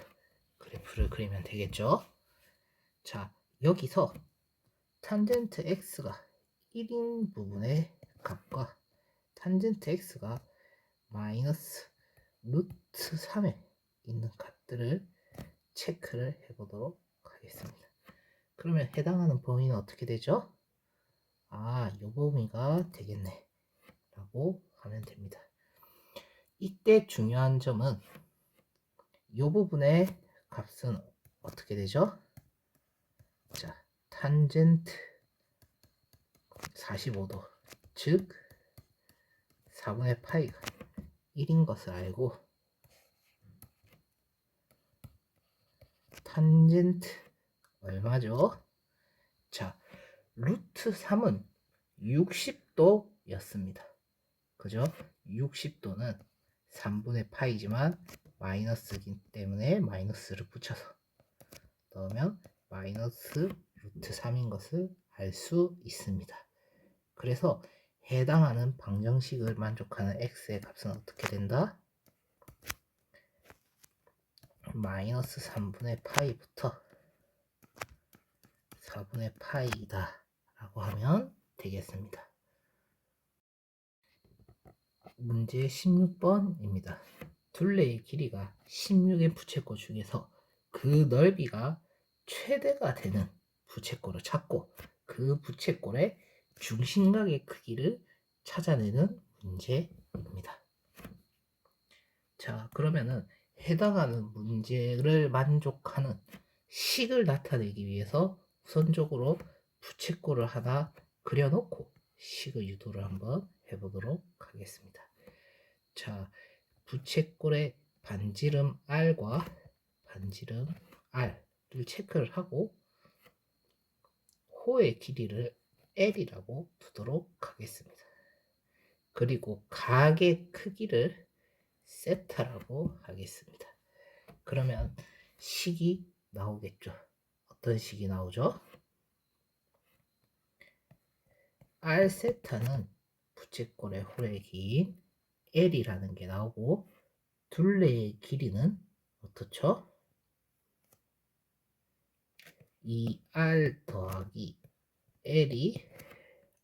그래프를 그리면 되겠죠. 자, 여기서 탄젠트 x가 1인 부분의 값과 탄젠트 x가 마이너스 루트 3에 있는 값들을 체크를 해보도록 하겠습니다. 그러면 해당하는 범위는 어떻게 되죠? 이 범위가 되겠네 라고 하면 됩니다. 이때 중요한 점은 이 부분의 값은 어떻게 되죠? 자, 탄젠트 45도, 즉 4분의 파이가 1인 것을 알고, 탄젠트 얼마죠? 자, 루트 3은 60도였습니다. 그죠? 60도는 3분의 파이지만 마이너스이기 때문에 마이너스를 붙여서 넣으면 마이너스 루트 3인 것을 알 수 있습니다. 그래서 해당하는 방정식을 만족하는 x의 값은 어떻게 된다? 마이너스 3분의 파이부터 4분의 파이다 라고 하면 되겠습니다. 문제 16번입니다. 둘레의 길이가 16의 부채꼴 중에서 그 넓이가 최대가 되는 부채꼴을 찾고 그 부채꼴의 중심각의 크기를 찾아내는 문제입니다. 자, 그러면은 해당하는 문제를 만족하는 식을 나타내기 위해서 우선적으로 부채꼴을 하나 그려놓고 식의 유도를 한번 해보도록 하겠습니다. 자, 부채꼴의 반지름 R과 반지름 R을 체크를 하고 호의 길이를 L이라고 두도록 하겠습니다. 그리고 각의 크기를 세타라고 하겠습니다. 그러면 식이 나오겠죠. 어떤 식이 나오죠? R 세타는 부채꼴의 홀의 긴 L이라는 게 나오고, 둘레의 길이는 어떻죠? 이 R 더하기 L이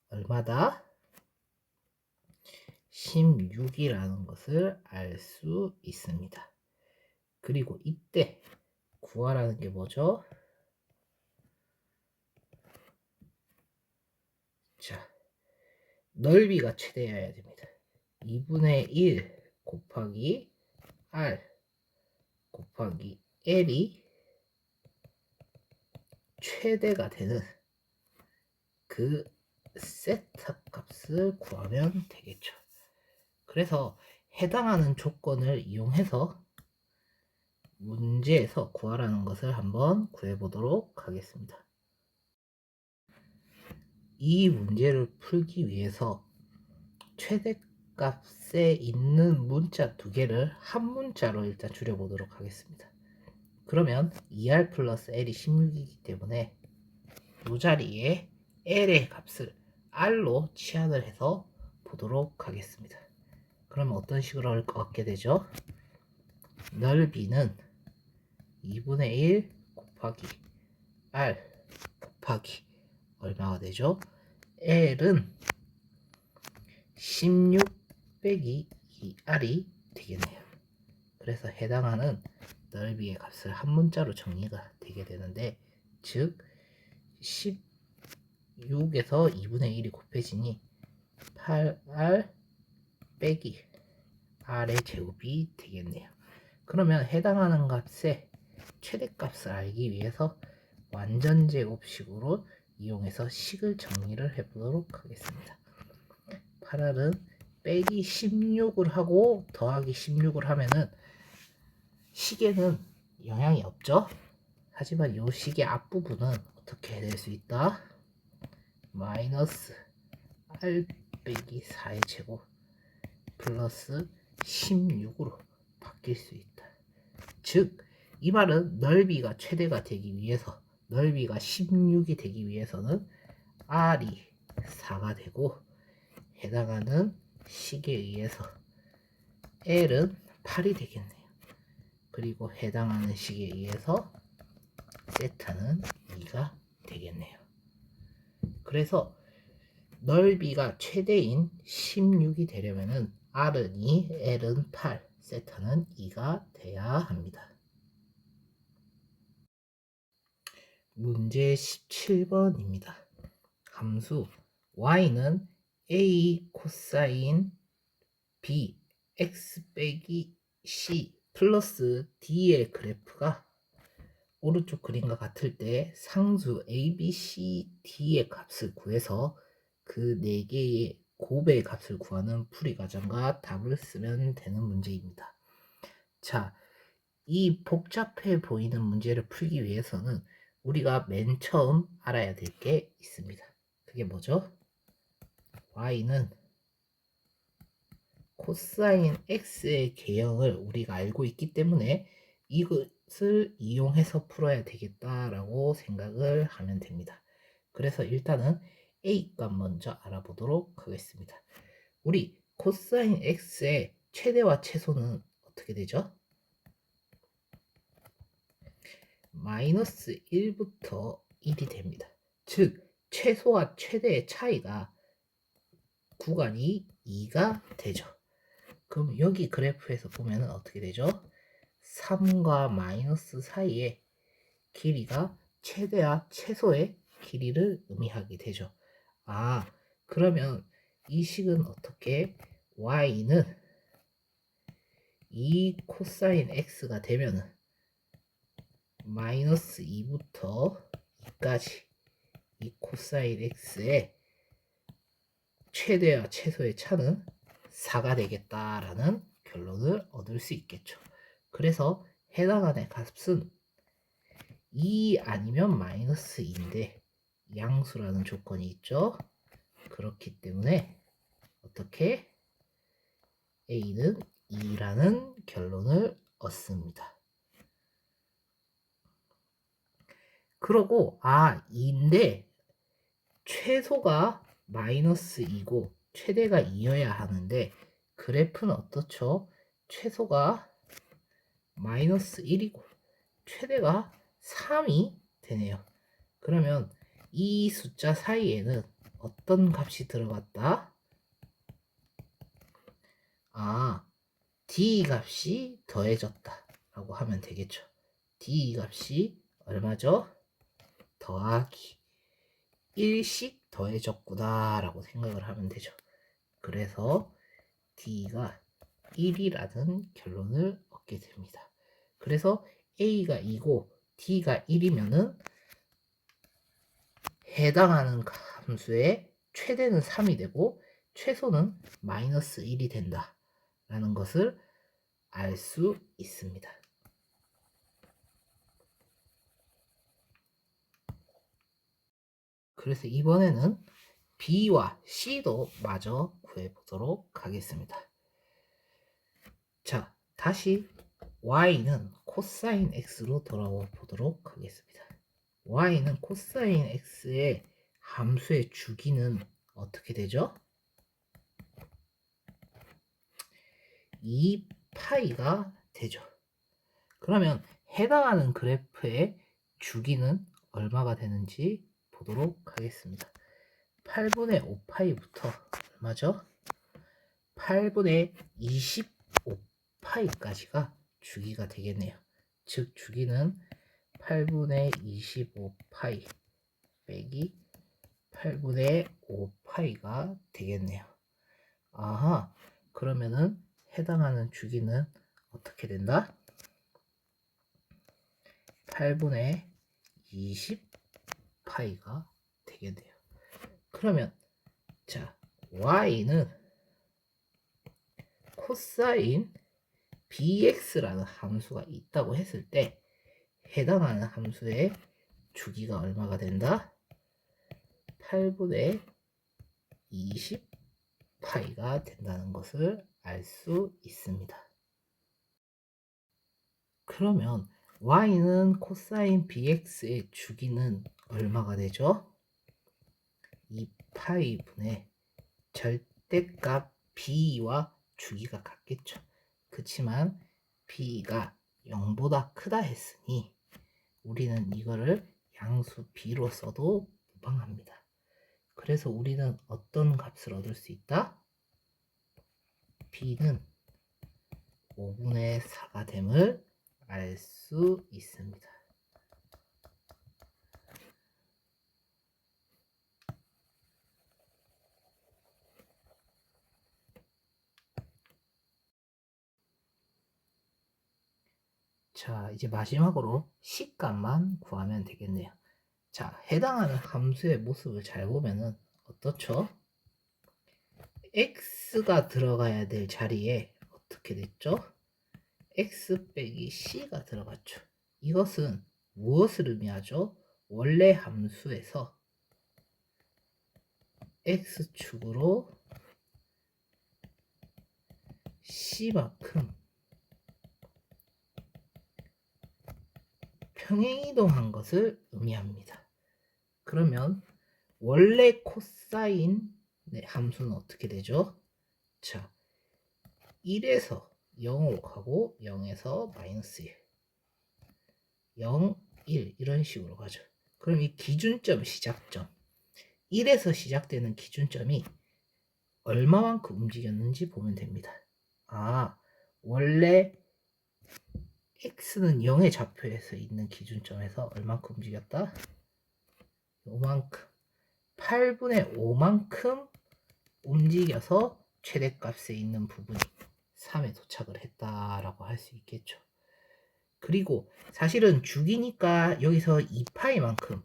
얼마다? 16이라는 것을 알 수 있습니다. 그리고 이때 구하라는 게 뭐죠? 자, 넓이가 최대여야 됩니다. 2분의 1 곱하기 R 곱하기 L이 최대가 되는 그 세타 값을 구하면 되겠죠. 그래서 해당하는 조건을 이용해서 문제에서 구하라는 것을 한번 구해보도록 하겠습니다. 이 문제를 풀기 위해서 최대값에 있는 문자 두 개를 한 문자로 일단 줄여보도록 하겠습니다. 그러면 2R 플러스 L이 16이기 때문에 이 자리에 L의 값을 R로 치환을 해서 보도록 하겠습니다. 그러면 어떤 식으로 얻게 되죠? 넓이는 2분의 1 곱하기 R 곱하기 얼마가 되죠? L은 16 빼기 2R이 되겠네요. 그래서 해당하는 넓이의 값을 한 문자로 정리가 되게 되는데, 즉 16에서 2분의 1이 곱해지니 8r 빼기 r의 제곱이 되겠네요. 그러면 해당하는 값의 최대값을 알기 위해서 완전제곱식으로 이용해서 식을 정리를 해보도록 하겠습니다. 8r은 빼기 16을 하고 더하기 16을 하면은 식에는 영향이 없죠. 하지만 이 식의 앞부분은 어떻게 될 수 있다? 마이너스 r 빼기 4의 제곱 플러스 16으로 바뀔 수 있다. 즉, 이 말은 넓이가 최대가 되기 위해서, 넓이가 16이 되기 위해서는 r이 4가 되고, 해당하는 식에 의해서 l은 8이 되겠네요. 그리고 해당하는 식에 의해서 세타는 2가 되겠네요. 그래서 넓이가 최대인 16이 되려면은 r은 2, l은 8, 세타는 2가 돼야 합니다. 문제 17번입니다. 함수 y는 a 코사인 b x 빼기 c 플러스 d의 그래프가 오른쪽 그림과 같을 때 상수 a, b, c, d의 값을 구해서 그 4개의 곱의 값을 구하는 풀이 과정과 답을 쓰면 되는 문제입니다. 자, 이 복잡해 보이는 문제를 풀기 위해서는 우리가 맨 처음 알아야 될 게 있습니다. 그게 뭐죠? y는 코사인 x의 개형을 우리가 알고 있기 때문에 이것을 이용해서 풀어야 되겠다라고 생각을 하면 됩니다. 그래서 일단은 a 값 먼저 알아보도록 하겠습니다. 우리 코사인 x의 최대와 최소는 어떻게 되죠? 마이너스 1부터 1이 됩니다. 즉 최소와 최대의 차이가 구간이 2가 되죠. 그럼 여기 그래프에서 보면 어떻게 되죠? 3과 마이너스 사이의 길이가 최대와 최소의 길이를 의미하게 되죠. 아, 그러면 이 식은 어떻게 y는 2 코사인 x가 되면은 마이너스 2부터 2까지 이 코사인 x의 최대와 최소의 차는 4가 되겠다라는 결론을 얻을 수 있겠죠. 그래서 해당하는 값은 2 아니면 마이너스 2인데 양수라는 조건이 있죠. 그렇기 때문에 어떻게 A는 2라는 결론을 얻습니다. 그러고 2인데 최소가 마이너스 2고 최대가 2여야 하는데 그래프는 어떻죠? 최소가 마이너스 1이고 최대가 3이 되네요. 그러면 이 숫자 사이에는 어떤 값이 들어갔다? D 값이 더해졌다 라고 하면 되겠죠. D 값이 얼마죠? 더하기 1씩 더해졌구나 라고 생각을 하면 되죠. 그래서 D가 1이라는 결론을 얻게 됩니다. 그래서 A가 2고 D가 1이면은 해당하는 함수의 최대는 3이 되고 최소는 마이너스 1이 된다 라는 것을 알 수 있습니다. 그래서 이번에는 B와 C도 마저 구해보도록 하겠습니다. 자, 다시 Y는 코사인 X로 돌아와 보도록 하겠습니다. Y는 코사인 X의 함수의 주기는 어떻게 되죠? 2파이가 되죠. 그러면 해당하는 그래프의 주기는 얼마가 되는지 보도록 하겠습니다. 8분의 5파이부터 얼마죠? 8분의 25파이까지가 주기가 되겠네요. 즉 주기는 8분의 25파이 빼기 8분의 5파이가 되겠네요. 아하, 그러면은 해당하는 주기는 어떻게 된다? 8분의 20파이가 되겠네요. 그러면 자, y는 코사인 bx라는 함수가 있다고 했을 때 해당하는 함수의 주기가 얼마가 된다? 8분의 20파이가 된다는 것을 알 수 있습니다. 그러면 y는 코사인 bx의 주기는 얼마가 되죠? 2파이 분의 절대값 b와 주기가 같겠죠. 그치만 b가 0보다 크다 했으니 우리는 이거를 양수 b로 써도 무방합니다. 그래서 우리는 어떤 값을 얻을 수 있다? b는 5분의 4가 됨을 알 수 있습니다. 자, 이제 마지막으로 C값만 구하면 되겠네요. 자, 해당하는 함수의 모습을 잘 보면은 어떻죠? X가 들어가야 될 자리에 어떻게 됐죠? X 빼기 C가 들어갔죠. 이것은 무엇을 의미하죠? 원래 함수에서 X축으로 C만큼 평행이동한 것을 의미합니다. 그러면 원래 코사인 함수는 어떻게 되죠? 자, 1에서 0으로 가고 0에서 마이너스 1, 0, 1 이런 식으로 가죠. 그럼 이 기준점, 시작점 1에서 시작되는 기준점이 얼마만큼 움직였는지 보면 됩니다. 아, 원래 x는 0의 좌표에서 있는 기준점에서 얼만큼 움직였다? 요만큼 8분의 5만큼 움직여서 최대값에 있는 부분이 3에 도착을 했다라고 할 수 있겠죠. 그리고 사실은 주기니까 여기서 2파이만큼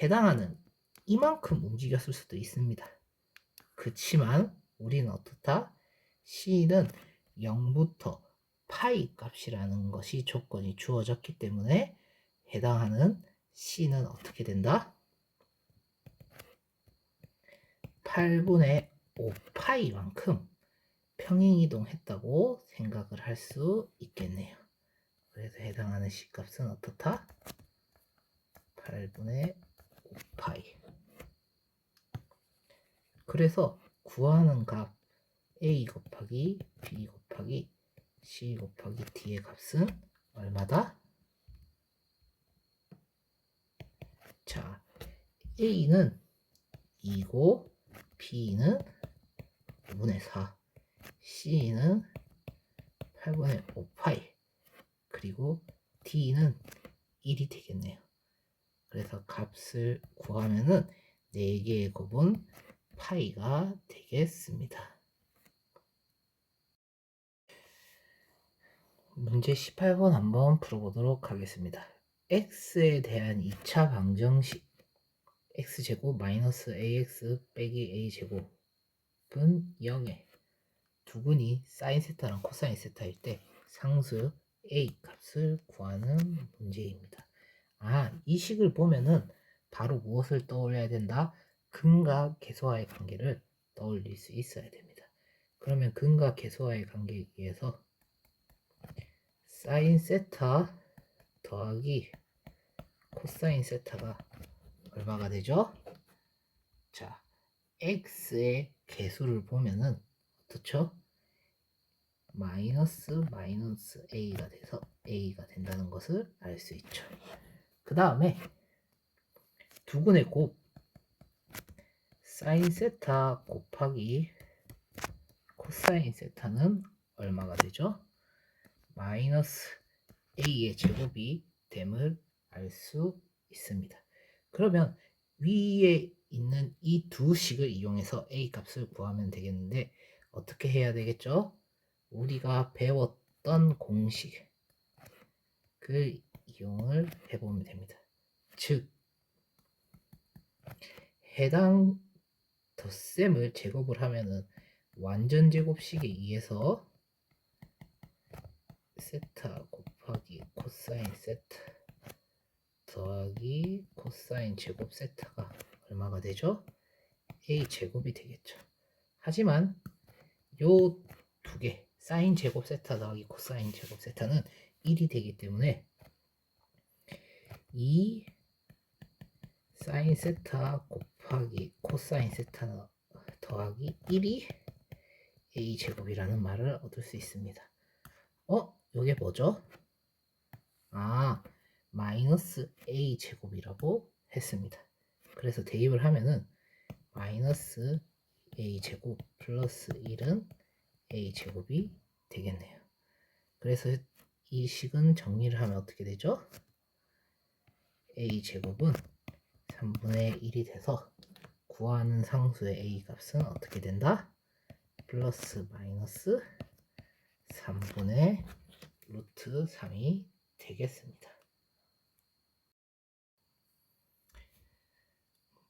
해당하는 이만큼 움직였을 수도 있습니다. 그치만 우리는 어떻다? C는 0부터 파이 값이라는 것이 조건이 주어졌기 때문에 해당하는 C는 어떻게 된다? 8분의 5파이만큼 평행이동했다고 생각을 할 수 있겠네요. 그래서 해당하는 C값은 어떻다? 8분의 5파이. 그래서 구하는 값 A 곱하기 B 곱하기 C 곱하기 D의 값은 얼마다? 자, A는 2고 B는 5분의 4, C는 8분의 5파이, 그리고 D는 1이 되겠네요. 그래서 값을 구하면은 4개의 곱은 파이가 되겠습니다. 문제 18번 한번 풀어보도록 하겠습니다. x에 대한 2차 방정식 x제곱 마이너스 ax 빼기 a제곱은 0에 두근이 사인 세타랑 코사인 세타일 때 상수 a 값을 구하는 문제입니다. 아, 이 식을 보면은 바로 무엇을 떠올려야 된다? 근과 계수와의 관계를 떠올릴 수 있어야 됩니다. 그러면 근과 계수와의 관계에 의해서 사인 세타 더하기 코사인 세타가 얼마가 되죠? 자, x의 개수를 보면은 어떻죠? 마이너스 a가 돼서 a가 된다는 것을 알 수 있죠. 그 다음에 두근의 곱 사인 세타 곱하기 코사인 세타는 얼마가 되죠? 마이너스 a의 제곱이 됨을 알 수 있습니다. 그러면 위에 있는 이 두 식을 이용해서 a 값을 구하면 되겠는데 어떻게 해야 되겠죠? 우리가 배웠던 공식을 이용을 해보면 됩니다. 즉 해당 덧셈을 제곱을 하면은 완전 제곱식에 의해서 세타 곱하기 코사인 세타 더하기 코사인 제곱 세타가 얼마가 되죠? a 제곱이 되겠죠. 하지만 요 두 개 사인 제곱 세타 더하기 코사인 제곱 세타는 1이 되기 때문에 이 사인 세타 곱하기 코사인 세타 더하기 1이 a 제곱이라는 말을 얻을 수 있습니다. 요게 뭐죠? 마이너스 a 제곱이라고 했습니다. 그래서 대입을 하면은 마이너스 a 제곱 플러스 1은 a 제곱이 되겠네요. 그래서 이 식은 정리를 하면 어떻게 되죠? a 제곱은 3분의 1이 돼서 구하는 상수의 a 값은 어떻게 된다? 플러스 마이너스 3분의 루트 3이 되겠습니다.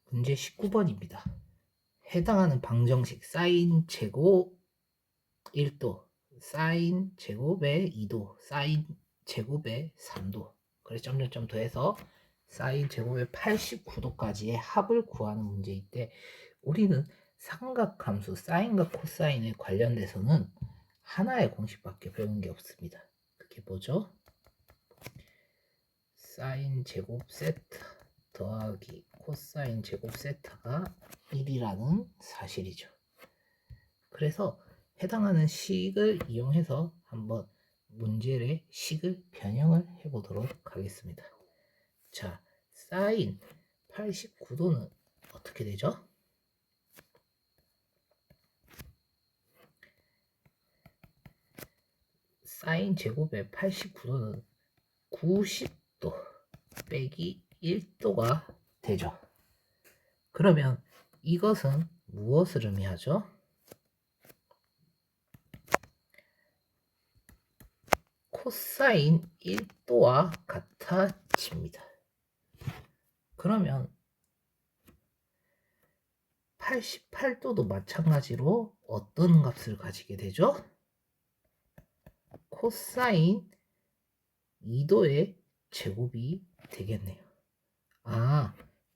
문제 19번입니다. 해당하는 방정식 사인 제곱 1도, 사인 제곱의 2도, 사인 제곱의 3도, 그래서 점점점 더해서 사인 제곱의 89도까지의 합을 구하는 문제인데 우리는 삼각함수 사인과 코사인에 관련돼서는 하나의 공식밖에 배운 게 없습니다. 그게 뭐죠? 사인 제곱 세타 더하기 코사인 제곱 세타가 1이라는 사실이죠. 그래서 해당하는 식을 이용해서 한번 문제의 식을 변형을 해보도록 하겠습니다. 자, 사인 89도는 어떻게 되죠? 사인 제곱의 89도는 90도 빼기 1도가 되죠. 그러면 이것은 무엇을 의미하죠? 코사인 1도와 같아집니다. 그러면 88도도 마찬가지로 어떤 값을 가지게 되죠? 코사인 2도의 제곱이 되겠네요.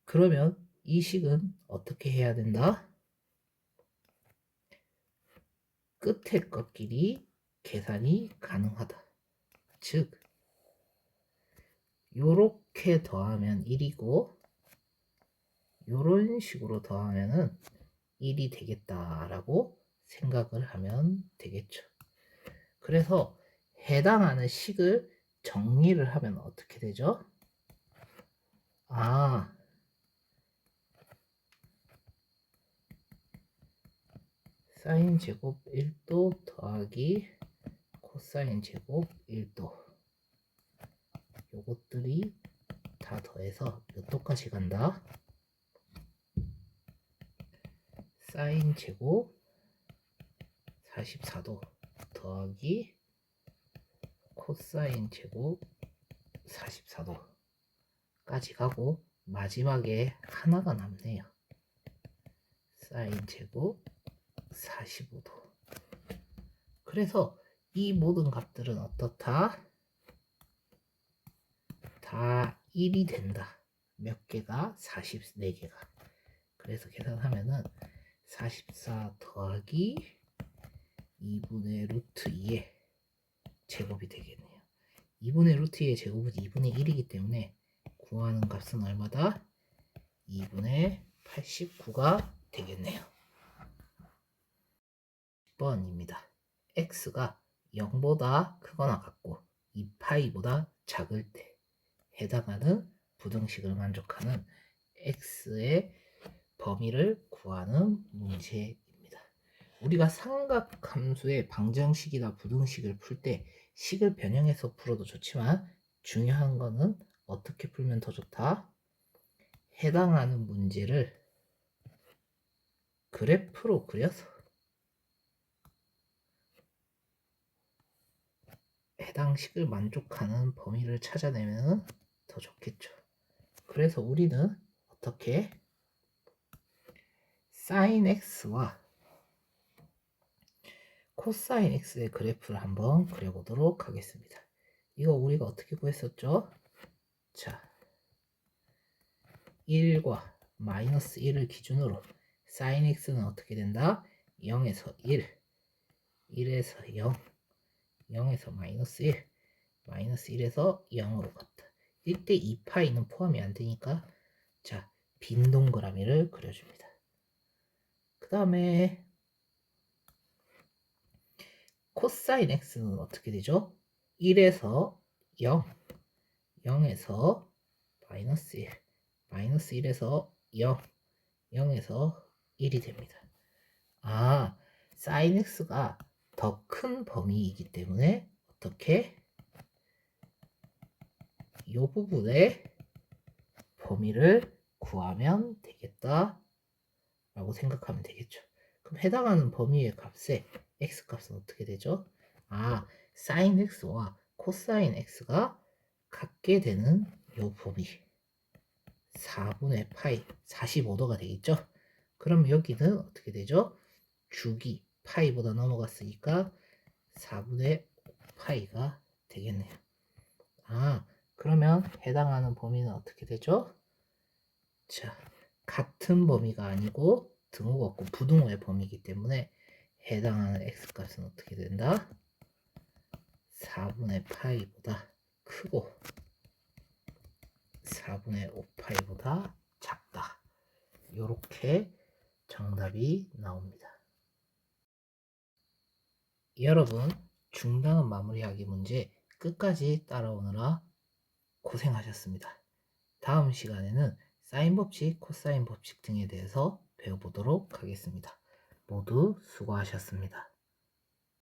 그러면 이 식은 어떻게 해야 된다? 끝의 것끼리 계산이 가능하다. 즉 요렇게 더하면 1이고 요런 식으로 더하면은 1이 되겠다라고 생각을 하면 되겠죠. 그래서 해당하는 식을 정리를 하면 어떻게 되죠? 사인 제곱 1도 더하기 코사인 제곱 1도 요것들이 다 더해서 몇 도까지 간다? 사인 제곱 44도 더하기 코사인 제곱 44도까지 가고 마지막에 하나가 남네요. 사인 제곱 45도. 그래서 이 모든 값들은 어떻다? 다 1이 된다. 몇 개가? 44개가. 그래서 계산하면은 44 더하기 2분의 루트 2의 제곱이 되겠네요. 2분의 루트 2의 제곱은 2분의 1이기 때문에 구하는 값은 얼마다? 2분의 89가 되겠네요. 10번입니다. x가 0보다 크거나 같고 2파이보다 작을 때 해당하는 부등식을 만족하는 x의 범위를 구하는 문제입니다. 우리가 삼각함수의 방정식이나 부등식을 풀 때 식을 변형해서 풀어도 좋지만 중요한 거는 어떻게 풀면 더 좋다? 해당하는 문제를 그래프로 그려서 해당 식을 만족하는 범위를 찾아내면 더 좋겠죠. 그래서 우리는 어떻게 sin x와 코사인 x의 그래프를 한번 그려보도록 하겠습니다. 이거 우리가 어떻게 구했었죠? 자, 1과 마이너스 1을 기준으로 sin x는 어떻게 된다? 0에서 1, 1에서 0, 0에서 마이너스 1, 마이너스 1에서 0으로 갔다. 이때 2파이는 포함이 안 되니까 자, 빈 동그라미를 그려줍니다. 그 다음에 코사인 x는 어떻게 되죠? 1에서 0, 0에서 마이너스 1, 마이너스 1에서 0, 0에서 1이 됩니다. 아, sin x가 더 큰 범위이기 때문에 어떻게 이 부분의 범위를 구하면 되겠다 라고 생각하면 되겠죠. 그럼 해당하는 범위의 값에 x 값은 어떻게 되죠? 아, sin x와 코사인 x가 같게 되는 요 범위 4분의 파이 45도가 되겠죠. 그럼 여기는 어떻게 되죠? 주기 파이보다 넘어갔으니까 4분의 5파이가 되겠네요. 아, 그러면 해당하는 범위는 어떻게 되죠? 자, 같은 범위가 아니고 등호가 없고 부등호의 범위이기 때문에 해당하는 x값은 어떻게 된다? 4분의 파이보다 크고 4분의 5파이보다 작다. 이렇게 정답이 나옵니다. 여러분, 중단은 마무리하기 문제 끝까지 따라오느라 고생하셨습니다. 다음 시간에는 사인 법칙, 코사인 법칙 등에 대해서 배워보도록 하겠습니다. 모두 수고하셨습니다.